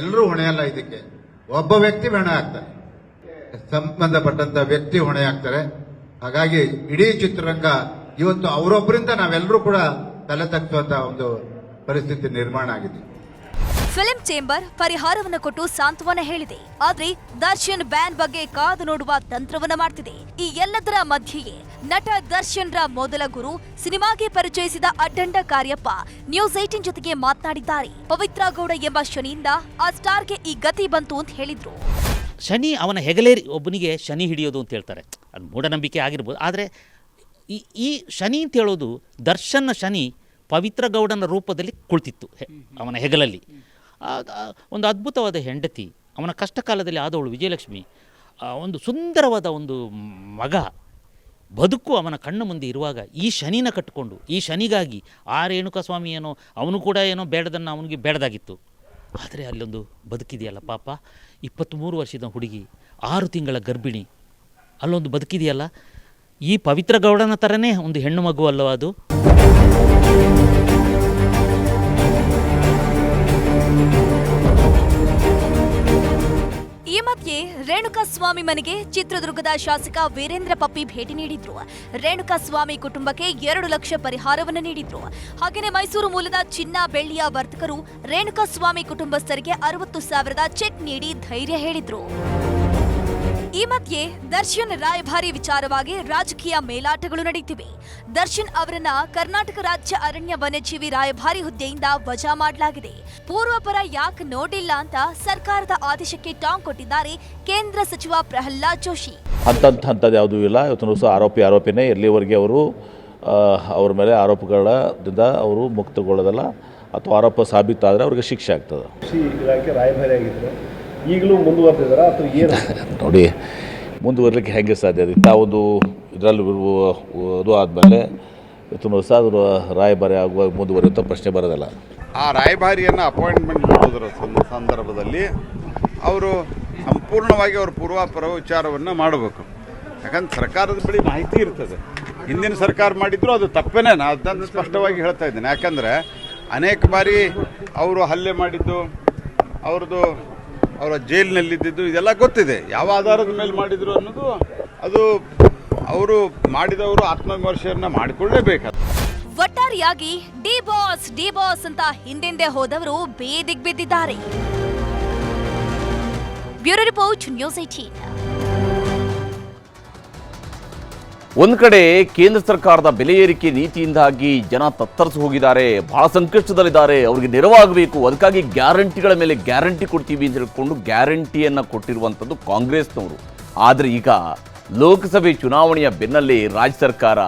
ಎಲ್ಲರೂ ಹೊಣೆ ಅಲ್ಲ. ಇದಕ್ಕೆ ಒಬ್ಬ ವ್ಯಕ್ತಿ ಹೊಣೆ ಆಗ್ತಾರೆ, ಸಂಬಂಧಪಟ್ಟಂತ ವ್ಯಕ್ತಿ ಹೊಣೆ ಆಗ್ತಾರೆ. ಹಾಗಾಗಿ ಇಡೀ ಚಿತ್ರರಂಗ ಇವತ್ತು ಅವರೊಬ್ಬರಿಂದ ನಾವೆಲ್ಲರೂ ಕೂಡ ತಲೆ ತಗ್ಗುವಂತ ಒಂದು ಪರಿಸ್ಥಿತಿ ನಿರ್ಮಾಣ ಆಗಿದೆ. ಫಿಲ್ಮ್ ಚೇಂಬರ್ ಪರಿಹಾರವನ್ನು ಕೊಟ್ಟು ಸಾಂತ್ವನ ಹೇಳಿದೆ. ಆದ್ರೆ ದರ್ಶನ್ ಬ್ಯಾನ್ ಬಗ್ಗೆ ಕಾದು ನೋಡುವ ತಂತ್ರವನ್ನ ಮಾಡ್ತಿದೆ. ಈ ಎಲ್ಲದರ ಮಧ್ಯೆಯೇ ನಟ ದರ್ಶನ್ ರ ಮೊದಲ ಗುರು, ಸಿನಿಮಾಗೆ ಪರಿಚಯಿಸಿದ ಅಡ್ಡಂಡ ಕಾರ್ಯಪ್ಪ ನ್ಯೂಸ್ 18 ಜೊತೆಗೆ ಮಾತನಾಡಿದ್ದಾರೆ. ಪವಿತ್ರ ಗೌಡ ಎಂಬ ಶನಿಯಿಂದ ಆ ಸ್ಟಾರ್ಗೆ ಈ ಗತಿ ಬಂತು ಅಂತ ಹೇಳಿದ್ರು. ಶನಿ ಅವನ ಹೆಗಲೇರಿ ಒಬ್ಬನಿಗೆ ಶನಿ ಹಿಡಿಯೋದು ಅಂತ ಹೇಳ್ತಾರೆ. ಅದು ಮೂಢನಂಬಿಕೆ ಆಗಿರ್ಬೋದು. ಆದರೆ ಈ ಶನಿ ಅಂತ ಹೇಳೋದು ದರ್ಶನ್ನ ಶನಿ ಪವಿತ್ರ ಗೌಡನ ರೂಪದಲ್ಲಿ ಕುಳಿತಿತ್ತು ಅವನ ಹೆಗಲಲ್ಲಿ. ಒಂದು ಅದ್ಭುತವಾದ ಹೆಂಡತಿ, ಅವನ ಕಷ್ಟ ಕಾಲದಲ್ಲಿ ಆದವಳು ವಿಜಯಲಕ್ಷ್ಮಿ, ಒಂದು ಸುಂದರವಾದ ಒಂದು ಮಗ, ಬದುಕು ಅವನ ಕಣ್ಣು ಮುಂದೆ ಇರುವಾಗ ಈ ಶನಿನ ಕಟ್ಟಿಕೊಂಡು, ಈ ಶನಿಗಾಗಿ ಆ ರೇಣುಕಾ ಸ್ವಾಮಿ ಏನೋ ಅವನು ಕೂಡ ಏನೋ ಬೇಡದನ್ನು ಅವನಿಗೆ ಬೇಡದಾಗಿತ್ತು. ಆದರೆ ಅಲ್ಲೊಂದು ಬದುಕಿದೆಯಲ್ಲ ಪಾಪ, 23 ವರ್ಷದ ಹುಡುಗಿ, 6 ತಿಂಗಳ ಗರ್ಭಿಣಿ, ಅಲ್ಲೊಂದು ಬದುಕಿದೆಯಲ್ಲ. ಈ ಪವಿತ್ರ ಗೌಡನ ಥರನೇ ಒಂದು ಹೆಣ್ಣು ಮಗು ಅಲ್ಲವ ಅದು. ಈ ಮಧ್ಯೆ ರೇಣುಕಾ ಸ್ವಾಮಿ ಮನೆಗೆ ಚಿತ್ರದುರ್ಗದ ಶಾಸಕ ವೀರೇಂದ್ರ ಪಪ್ಪಿ ಭೇಟಿ ನೀಡಿದ್ರು. ರೇಣುಕಾ ಸ್ವಾಮಿ ಕುಟುಂಬಕ್ಕೆ 2 ಲಕ್ಷ ಪರಿಹಾರವನ್ನು ನೀಡಿದ್ರು. ಹಾಗೆಯೇ ಮೈಸೂರು ಮೂಲದ ಚಿನ್ನ ಬೆಳ್ಳಿಯ ವರ್ತಕರು ರೇಣುಕಾ ಸ್ವಾಮಿ ಕುಟುಂಬಸ್ಥರಿಗೆ 60,000 ಚೆಕ್ ನೀಡಿ ಧೈರ್ಯ ಹೇಳಿದ್ರು. ಈ ಮಧ್ಯೆ ದರ್ಶನ್ ರಾಯಭಾರಿ ವಿಚಾರವಾಗಿ ರಾಜಕೀಯ ಮೇಲಾಟಗಳು ನಡೆಯುತ್ತಿವೆ. ದರ್ಶನ್ ಅವರನ್ನ ಕರ್ನಾಟಕ ರಾಜ್ಯ ಅರಣ್ಯ ವನ್ಯಜೀವಿ ರಾಯಭಾರಿ ಹುದ್ದೆಯಿಂದ ವಜಾ ಮಾಡಲಾಗಿದೆ. ಪೂರ್ವಪರ ಯಾಕೆ ನೋಡಿಲ್ಲ ಅಂತ ಸರ್ಕಾರದ ಆದೇಶಕ್ಕೆ ಟಾಂಗ್ ಕೊಟ್ಟಿದ್ದಾರೆ ಕೇಂದ್ರ ಸಚಿವ ಪ್ರಹ್ಲಾದ್ ಜೋಶಿ. ಅಂಥದ್ದು ಯಾವುದೂ ಇಲ್ಲ. ಇವತ್ತು ಸಹ ಆರೋಪಿನೇ ಎಲ್ಲಿವರೆಗೆ ಅವರು ಅವ್ರ ಮೇಲೆ ಆರೋಪಗಳಿಂದ ಅವರು ಮುಕ್ತಗೊಳ್ಳೋದಲ್ಲ ಅಥವಾ ಆರೋಪ ಸಾಬೀತಾದರೆ ಅವ್ರಿಗೆ ಶಿಕ್ಷೆ ಆಗ್ತದೆ. ಇಲಾಖೆ ರಾಯಭಾರಿ ಆಗಿದ್ರು, ಈಗಲೂ ಮುಂದುವರೆದಿದ್ದಾರೆ ಅಥವಾ ಏನು? ನೋಡಿ, ಮುಂದುವರಲಿಕ್ಕೆ ಹೆಂಗೆ ಸಾಧ್ಯ ಇಂಥ ಒಂದು ಇದರಲ್ಲಿ ಅದು ಆದಮೇಲೆ ಇವತ್ತು ಹೊಸ ರಾಯಭಾರಿ ಆಗುವಾಗ ಮುಂದುವರಿಯುವಂಥ ಪ್ರಶ್ನೆ ಬರೋದಿಲ್ಲ. ಆ ರಾಯಭಾರಿಯನ್ನು ಅಪಾಯಿಂಟ್ಮೆಂಟ್ ಮಾಡೋದರ ಸಂದರ್ಭದಲ್ಲಿ ಅವರು ಸಂಪೂರ್ಣವಾಗಿ ಅವ್ರ ಪೂರ್ವಾಪರ ವಿಚಾರವನ್ನು ಮಾಡಬೇಕು. ಯಾಕಂದ್ರೆ ಸರ್ಕಾರದ ಬಳಿ ಮಾಹಿತಿ ಇರ್ತದೆ. ಹಿಂದಿನ ಸರ್ಕಾರ ಮಾಡಿದ್ರು ಅದು ತಪ್ಪೇನೆ, ನಾನು ಅದನ್ನು ಸ್ಪಷ್ಟವಾಗಿ ಹೇಳ್ತಾ ಇದ್ದೇನೆ. ಯಾಕಂದರೆ ಅನೇಕ ಬಾರಿ ಅವರು ಹಲ್ಲೆ ಮಾಡಿದ್ದು, ಅವರ ಜೈಲಿನಲ್ಲಿದ್ದು ಇದೆಲ್ಲ ಗೊತ್ತಿದೆ. ಯಾವ ಆಧಾರದ ಮೇಲೆ ಮಾಡಿದರು ಅನ್ನೋದು ಅದು ಅವರು ಮಾಡಿದವರು ಆತ್ಮವಿಮರ್ಶೆಯನ್ನು ಮಾಡಿಕೊಳ್ಳಲೇಬೇಕು. ಒಟ್ಟಾರೆಯಾಗಿ ಡಿ ಬಾಸ್ ಅಂತ ಹಿಂದೆಂದೇ ಹೋದವರು ಬೇದಿಗ್ ಬಿದ್ದಿದ್ದಾರೆ. Bureau report, news 18. ಒಂದು ಕಡೆ ಕೇಂದ್ರ ಸರ್ಕಾರದ ಬೆಲೆ ಏರಿಕೆ ನೀತಿಯಿಂದಾಗಿ ಜನ ತತ್ತರಿಸಿ ಹೋಗಿದ್ದಾರೆ, ಬಹಳ ಸಂಕಷ್ಟದಲ್ಲಿದ್ದಾರೆ, ಅವರಿಗೆ ನೆರವಾಗಬೇಕು, ಅದಕ್ಕಾಗಿ ಗ್ಯಾರಂಟಿಗಳ ಮೇಲೆ ಗ್ಯಾರಂಟಿ ಕೊಡ್ತೀವಿ ಅಂತ ಹೇಳ್ಕೊಂಡು ಗ್ಯಾರಂಟಿಯನ್ನು ಕೊಟ್ಟಿರುವಂಥದ್ದು ಕಾಂಗ್ರೆಸ್ನವರು. ಆದರೆ ಈಗ ಲೋಕಸಭೆ ಚುನಾವಣೆಯ ಬೆನ್ನಲ್ಲೇ ರಾಜ್ಯ ಸರ್ಕಾರ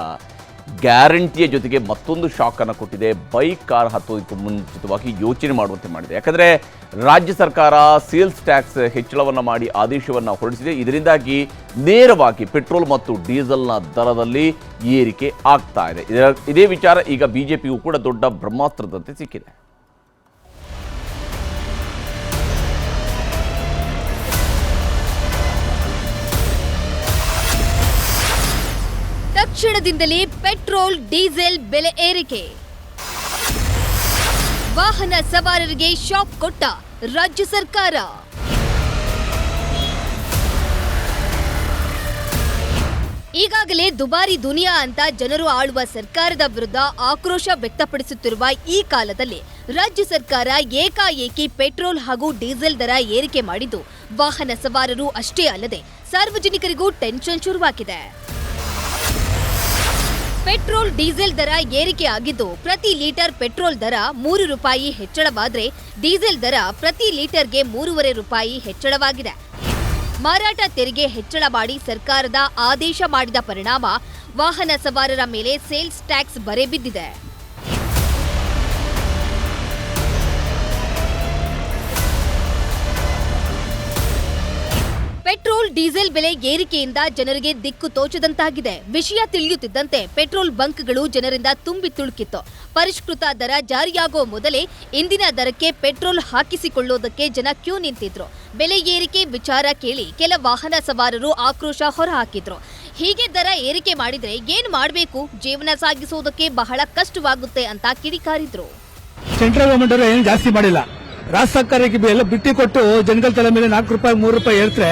ಗ್ಯಾರಂಟಿಯ ಜೊತೆಗೆ ಮತ್ತೊಂದು ಶಾಕನ್ನು ಕೊಟ್ಟಿದೆ. ಬೈಕ್ ಕಾರ್ ಹತ್ತೋದಕ್ಕೆ ಮುಂಚಿತವಾಗಿ ಯೋಚನೆ ಮಾಡುವಂತೆ ಮಾಡಿದೆ. ಯಾಕಂದರೆ ರಾಜ್ಯ ಸರ್ಕಾರ ಸೇಲ್ಸ್ ಟ್ಯಾಕ್ಸ್ ಹೆಚ್ಚಳವನ್ನು ಮಾಡಿ ಆದೇಶವನ್ನು ಹೊರಡಿಸಿದೆ. ಇದರಿಂದಾಗಿ ನೇರವಾಗಿ ಪೆಟ್ರೋಲ್ ಮತ್ತು ಡೀಸೆಲ್ನ ದರದಲ್ಲಿ ಏರಿಕೆ ಆಗ್ತಾ ಇದೆ. ಇದೇ ವಿಚಾರ ಈಗ ಬಿಜೆಪಿಗೂ ಕೂಡ ದೊಡ್ಡ ಬ್ರಹ್ಮಾಸ್ತ್ರದಂತೆ ಸಿಕ್ಕಿದೆ. ತಕ್ಷಣದಿಂದಲೇ ಪೆಟ್ರೋಲ್ ಡೀಸೆಲ್ ಬೆಲೆ ಏರಿಕೆ, ವಾಹನ ಸವಾರರಿಗೆ ಶಾಕ್ ಕೊಟ್ಟ ರಾಜ್ಯ ಸರ್ಕಾರ. ಈಗಾಗಲೇ ದುಬಾರಿ ದುನಿಯಾ ಅಂತ ಜನರು ಆಳುವ ಸರ್ಕಾರದ ವಿರುದ್ಧ ಆಕ್ರೋಶ ವ್ಯಕ್ತಪಡಿಸುತ್ತಿರುವ ಈ ಕಾಲದಲ್ಲಿ ರಾಜ್ಯ ಸರ್ಕಾರ ಏಕಾಏಕಿ ಪೆಟ್ರೋಲ್ ಹಾಗೂ ಡೀಸೆಲ್ ದರ ಏರಿಕೆ ಮಾಡಿದ್ದು ವಾಹನ ಸವಾರರು ಅಷ್ಟೇ ಅಲ್ಲದೆ ಸಾರ್ವಜನಿಕರಿಗೂ ಟೆನ್ಷನ್ ಶುರುವಾಗಿದೆ. ಪೆಟ್ರೋಲ್ ಡೀಸೆಲ್ ದರ ಏರಿಕೆ ಆಗಿದ್ದು ಪ್ರತಿ ಲೀಟರ್ ಪೆಟ್ರೋಲ್ ದರ 3 ರೂಪಾಯಿ ಹೆಚ್ಚಳವಾದರೆ ಡೀಸೆಲ್ ದರ ಪ್ರತಿ ಲೀಟರ್ಗೆ 3.5 ರೂಪಾಯಿ ಹೆಚ್ಚಳವಾಗಿದೆ. ಮಾರಾಟ ತೆರಿಗೆ ಹೆಚ್ಚಳ ಮಾಡಿ ಸರ್ಕಾರದ ಆದೇಶ ಮಾಡಿದ ಪರಿಣಾಮ ವಾಹನ ಸವಾರರ ಮೇಲೆ ಸೇಲ್ಸ್ ಟ್ಯಾಕ್ಸ್ ಬರೆ ಬಿದ್ದಿದೆ. ಪೆಟ್ರೋಲ್ ಡೀಸೆಲ್ ಬೆಲೆ ಏರಿಕೆಯಿಂದ ಜನರಿಗೆ ದಿಕ್ಕು ತೋಚದಂತಾಗಿದೆ. ವಿಷಯ ತಿಳಿಯುತ್ತಿದ್ದಂತೆ ಪೆಟ್ರೋಲ್ ಬಂಕ್ಗಳು ಜನರಿಂದ ತುಂಬಿ ತುಳುಕಿತ್ತು. ಪರಿಷ್ಕೃತ ದರ ಜಾರಿಯಾಗುವ ಮೊದಲೇ ಇಂದಿನ ದರಕ್ಕೆ ಪೆಟ್ರೋಲ್ ಹಾಕಿಸಿಕೊಳ್ಳುವುದಕ್ಕೆ ಜನ ಕ್ಯೂ ನಿಂತಿದ್ರು. ಬೆಲೆ ಏರಿಕೆ ವಿಚಾರ ಕೇಳಿ ಕೆಲ ವಾಹನ ಸವಾರರು ಆಕ್ರೋಶ ಹೊರಹಾಕಿದ್ರು. ಹೀಗೆ ದರ ಏರಿಕೆ ಮಾಡಿದ್ರೆ ಏನು ಮಾಡಬೇಕು, ಜೀವನ ಸಾಗಿಸುವುದಕ್ಕೆ ಬಹಳ ಕಷ್ಟವಾಗುತ್ತೆ ಅಂತ ಕಿಡಿಕಾರಿದ್ರು. ಸೆಂಟ್ರಲ್ ಗವರ್ಮೆಂಟ್ ಅವರು ಏನು ಜಾಸ್ತಿ ಮಾಡಿಲ್ಲ, ರಾಜ್ಯ ಸರ್ಕಾರಕ್ಕೆ ಎಲ್ಲ ಬಿಟ್ಟಿ ಕೊಟ್ಟು ಜನಗಳ ತಲೆ ಮೇಲೆ 4 ರೂಪಾಯಿ 3 ರೂಪಾಯಿ ಹೇಳ್ತಾರೆ.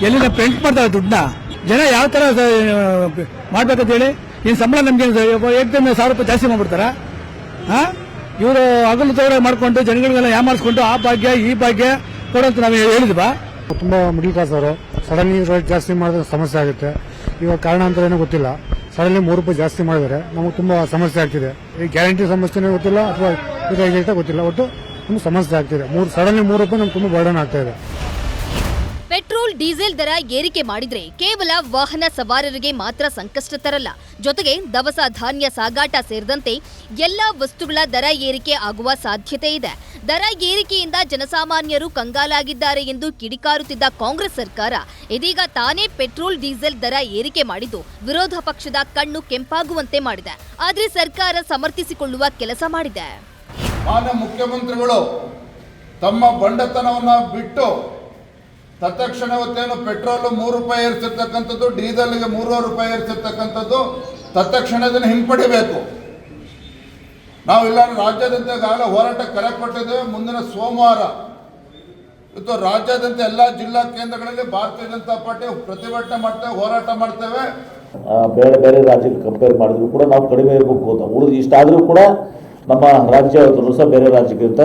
ಎಲ್ಲಿಂದ ಪ್ರಿಂಟ್ ಮಾಡ್ತಾರೆ ದುಡ್ಡನ್ನ? ಜನ ಯಾವ ತರ ಮಾಡ್ಬೇಕಂತ ಹೇಳಿ? ಏನ್ ಸಂಬಳ ನಮ್ಗೆ ಏಕದಮ್ 1000 ರೂಪಾಯಿ ಜಾಸ್ತಿ ಮಾಡ್ಬಿಡ್ತಾರ? ಇವರು ಹಗಲು ತವರ ಮಾಡ್ಕೊಂಡು ಜನಗಳಿಗೆಲ್ಲ ಯಾಮಾರಿಸ್ಕೊಂಡು ಆ ಭಾಗ್ಯ ಈ ಭಾಗ್ಯ ಕೊಡಂತ ನಾವು ಹೇಳಿದ್ವಾ? ತುಂಬಾ ಮಿಡಲ್ ಕ್ಲಾಸ್ ಅವರು ಸಡನ್ಲಿ ರೇಟ್ ಜಾಸ್ತಿ ಮಾಡಿದ್ರೆ ಸಮಸ್ಯೆ ಆಗುತ್ತೆ. ಇವಾಗ ಕಾರಣ ಅಂತ ಏನೋ ಗೊತ್ತಿಲ್ಲ, ಸಡನ್ಲಿ 3 ರೂಪಾಯಿ ಜಾಸ್ತಿ ಮಾಡಿದರೆ ನಮಗೆ ತುಂಬಾ ಸಮಸ್ಯೆ ಆಗ್ತಿದೆ. ಈ ಗ್ಯಾರಂಟಿ ಸಮಸ್ಯೆನೇ ಗೊತ್ತಿಲ್ಲ ಅಥವಾ ಇದಾಗಿರ್ತಾ ಗೊತ್ತಿಲ್ಲ, ಒಟ್ಟು ತುಂಬಾ ಸಮಸ್ಯೆ ಆಗ್ತಿದೆ. ಸಡನ್ಲಿ 3 ರೂಪಾಯಿ ನಮ್ಗೆ ತುಂಬಾ ಬರ್ಡನ್ ಆಗ್ತಾ ಇದೆ. ಪೆಟ್ರೋಲ್ ಡೀಸೆಲ್ ದರ ಏರಿಕೆ ಮಾಡಿದ್ರೆ ಕೇವಲ ವಾಹನ ಸವಾರರಿಗೆ ಮಾತ್ರ ಸಂಕಷ್ಟ ತರಲ್ಲ, ಜೊತೆಗೆ ದವಸ ಧಾನ್ಯ ಸಾಗಾಟ ಸೇರಿದಂತೆ ಎಲ್ಲಾ ವಸ್ತುಗಳ ದರ ಏರಿಕೆ ಆಗುವ ಸಾಧ್ಯತೆ ಇದೆ. ದರ ಏರಿಕೆಯಿಂದ ಜನಸಾಮಾನ್ಯರು ಕಂಗಾಲಾಗಿದ್ದಾರೆ ಎಂದು ಕಿಡಿಕಾರುತ್ತಿದ್ದ ಕಾಂಗ್ರೆಸ್ ಸರ್ಕಾರ ಇದೀಗ ತಾನೇ ಪೆಟ್ರೋಲ್ ಡೀಸೆಲ್ ದರ ಏರಿಕೆ ಮಾಡಿದ್ದು ವಿರೋಧ ಪಕ್ಷದ ಕಣ್ಣು ಕೆಂಪಾಗುವಂತೆ ಮಾಡಿದೆ. ಆದರೆ ಸರ್ಕಾರ ಸಮರ್ಥಿಸಿಕೊಳ್ಳುವ ಕೆಲಸ ಮಾಡಿದೆ. ಮಾನ್ಯ ಮುಖ್ಯಮಂತ್ರಿಗಳು ತಮ್ಮ ಬಂಡತನವನ್ನ ಬಿಟ್ಟು ತತ್ಕ್ಷಣ ಇವತ್ತೇನು ಪೆಟ್ರೋಲ್ 3 ರೂಪಾಯಿ ಏರಿಸಿರ್ತಕ್ಕಂಥದ್ದು, ಡೀಸೆಲ್ಗೆ 3.5 ರೂಪಾಯಿ ಏರಿಸಿರ್ತಕ್ಕಂಥದ್ದು ತತ್ಕ್ಷಣದಲ್ಲಿ ಹಿಂಪಡಿಬೇಕು. ನಾವು ಇಲ್ಲ ರಾಜ್ಯಾದ್ಯಂತ ಈಗಾಗಲೇ ಹೋರಾಟ ಕರೆ ಕೊಟ್ಟಿದ್ದೇವೆ. ಮುಂದಿನ ಸೋಮವಾರ ಇವತ್ತು ರಾಜ್ಯಾದ್ಯಂತ ಎಲ್ಲ ಜಿಲ್ಲಾ ಕೇಂದ್ರಗಳಲ್ಲಿ ಭಾರತೀಯ ಜನತಾ ಪಾರ್ಟಿ ಪ್ರತಿಭಟನೆ ಮಾಡ್ತೇವೆ, ಹೋರಾಟ ಮಾಡ್ತೇವೆ. ಬೇರೆ ಬೇರೆ ರಾಜ್ಯಕ್ಕೆ ಕಂಪೇರ್ ಮಾಡಿದ್ರು ಕೂಡ ನಾವು ಕಡಿಮೆ ಇರಬೇಕು ಅಂತ ಉಳಿದು ಇಷ್ಟಾದರೂ ಕೂಡ ನಮ್ಮ ರಾಜ್ಯ ಸಹ ಬೇರೆ ರಾಜ್ಯಕ್ಕಿಂತ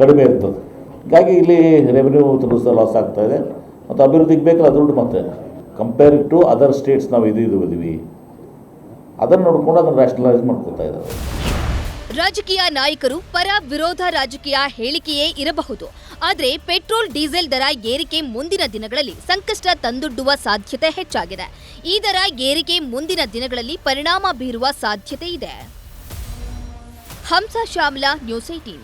ಕಡಿಮೆ ಇರ್ತದೆ. ಹೀಗಾಗಿ ಇಲ್ಲಿ ರೆವೆನ್ಯೂ ಸಹ ಲಾಸ್ ಆಗ್ತಾ ಇದೆ ಮತ್ತು ಅಭಿವೃದ್ಧಿಗೆ ಬೇಕಲ್ಲ ದುಡ್ಡು. ಮತ್ತೆ ಕಂಪೇರ್ ಟು ಅದರ್ ಸ್ಟೇಟ್ಸ್ ನಾವು ಇದೀವಿ, ಅದನ್ನು ನೋಡ್ಕೊಂಡು ಅದನ್ನು ರ್ಯಾಷನಲೈಸ್ ಮಾಡ್ಕೊತಾ ಇದ್ದಾರೆ. ರಾಜಕೀಯ ನಾಯಕರು ಪರ ವಿರೋಧ ರಾಜಕೀಯ ಹೇಳಿಕೆಯೇ ಇರಬಹುದು, ಆದರೆ ಪೆಟ್ರೋಲ್ ಡೀಸೆಲ್ ದರ ಏರಿಕೆ ಮುಂದಿನ ದಿನಗಳಲ್ಲಿ ಸಂಕಷ್ಟ ತಂದೊಡ್ಡುವ ಸಾಧ್ಯತೆ ಹೆಚ್ಚಾಗಿದೆ. ಈ ದರ ಏರಿಕೆ ಮುಂದಿನ ದಿನಗಳಲ್ಲಿ ಪರಿಣಾಮ ಬೀರುವ ಸಾಧ್ಯತೆ ಇದೆ. ಹಂಸ ಶ್ಯಾಮಲಾ, ನ್ಯೂಸ್ 18.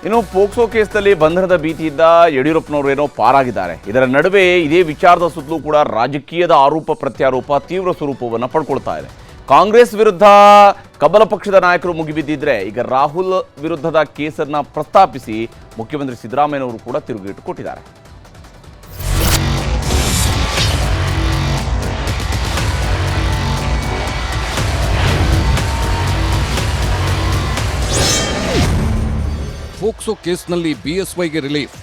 ಇನ್ನು ಪೋಕ್ಸೋ ಕೇಸ್ನಲ್ಲಿ ಬಂಧನದ ಭೀತಿಯಿಂದ ಯಡಿಯೂರಪ್ಪನವರು ಏನೋ ಪಾರಾಗಿದ್ದಾರೆ. ಇದರ ನಡುವೆ ಇದೇ ವಿಚಾರದ ಸುತ್ತಲೂ ಕೂಡ ರಾಜಕೀಯದ ಆರೋಪ ಪ್ರತ್ಯಾರೋಪ ತೀವ್ರ ಸ್ವರೂಪವನ್ನು ಪಡ್ಕೊಳ್ತಾ ಇದೆ. ಕಾಂಗ್ರೆಸ್ ವಿರುದ್ಧ ಕಮಲ ಪಕ್ಷದ ನಾಯಕರು ಮುಗಿಬಿದ್ದಿದ್ರೆ ಈಗ ರಾಹುಲ್ ವಿರುದ್ಧದ ಕೇಸನ್ನ ಪ್ರಸ್ತಾಪಿಸಿ ಮುಖ್ಯಮಂತ್ರಿ ಸಿದ್ದರಾಮಯ್ಯನವರು ಕೂಡ ತಿರುಗೇಟು ಕೊಟ್ಟಿದ್ದಾರೆ. ಪೋಕ್ಸೋ ಕೇಸ್ನಲ್ಲಿ ಬಿಎಸ್ವೈಗೆ ರಿಲೀಫ್.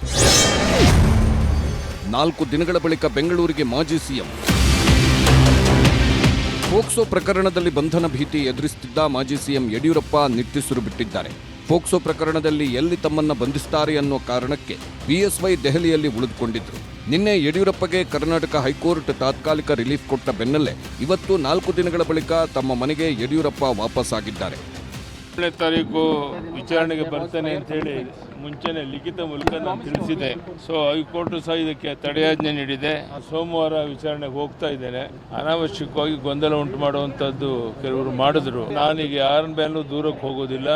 4 ದಿನಗಳ ಬಳಿಕ ಬೆಂಗಳೂರಿಗೆ ಮಾಜಿ ಸಿಎಂ. ಪೋಕ್ಸೋ ಪ್ರಕರಣದಲ್ಲಿ ಬಂಧನ ಭೀತಿ ಎದುರಿಸುತ್ತಿದ್ದ ಮಾಜಿ ಸಿಎಂ ಯಡಿಯೂರಪ್ಪ ನಿಟ್ಟುಸಿರು ಬಿಟ್ಟಿದ್ದಾರೆ. ಪೋಕ್ಸೋ ಪ್ರಕರಣದಲ್ಲಿ ಎಲ್ಲಿ ತಮ್ಮನ್ನ ಬಂಧಿಸುತ್ತಾರೆ ಅನ್ನೋ ಕಾರಣಕ್ಕೆ ಬಿಎಸ್ವೈ ದೆಹಲಿಯಲ್ಲಿ ಉಳಿದುಕೊಂಡಿದ್ರು. ನಿನ್ನೆ ಯಡಿಯೂರಪ್ಪಗೆ ಕರ್ನಾಟಕ ಹೈಕೋರ್ಟ್ ತಾತ್ಕಾಲಿಕ ರಿಲೀಫ್ ಕೊಟ್ಟ ಬೆನ್ನಲ್ಲೇ ಇವತ್ತು 4 ದಿನಗಳ ಬಳಿಕ ತಮ್ಮ ಮನೆಗೆ ಯಡಿಯೂರಪ್ಪ ವಾಪಸ್ ಆಗಿದ್ದಾರೆ. 7ನೇ ತಾರೀಕು ವಿಚಾರಣೆಗೆ ಬರ್ತೇನೆ ಅಂತ ಹೇಳಿ ಮುಂಚೆನೆ ಲಿಖಿತ ಮೂಲಕ ನಾನು ತಿಳಿಸಿದೆ. ಸೊ ಹೈಕೋರ್ಟ್ ಸಹ ಇದಕ್ಕೆ ತಡೆಯಾಜ್ಞೆ ನೀಡಿದೆ. ಸೋಮವಾರ ವಿಚಾರಣೆಗೆ ಹೋಗ್ತಾ ಇದ್ದೇನೆ. ಅನಾವಶ್ಯಕವಾಗಿ ಗೊಂದಲ ಉಂಟು ಮಾಡುವಂಥದ್ದು ಕೆಲವರು ಮಾಡಿದ್ರು. ನಾನೀಗ ಯಾರ ಮೇಲೂ ದೂರಕ್ಕೆ ಹೋಗೋದಿಲ್ಲ.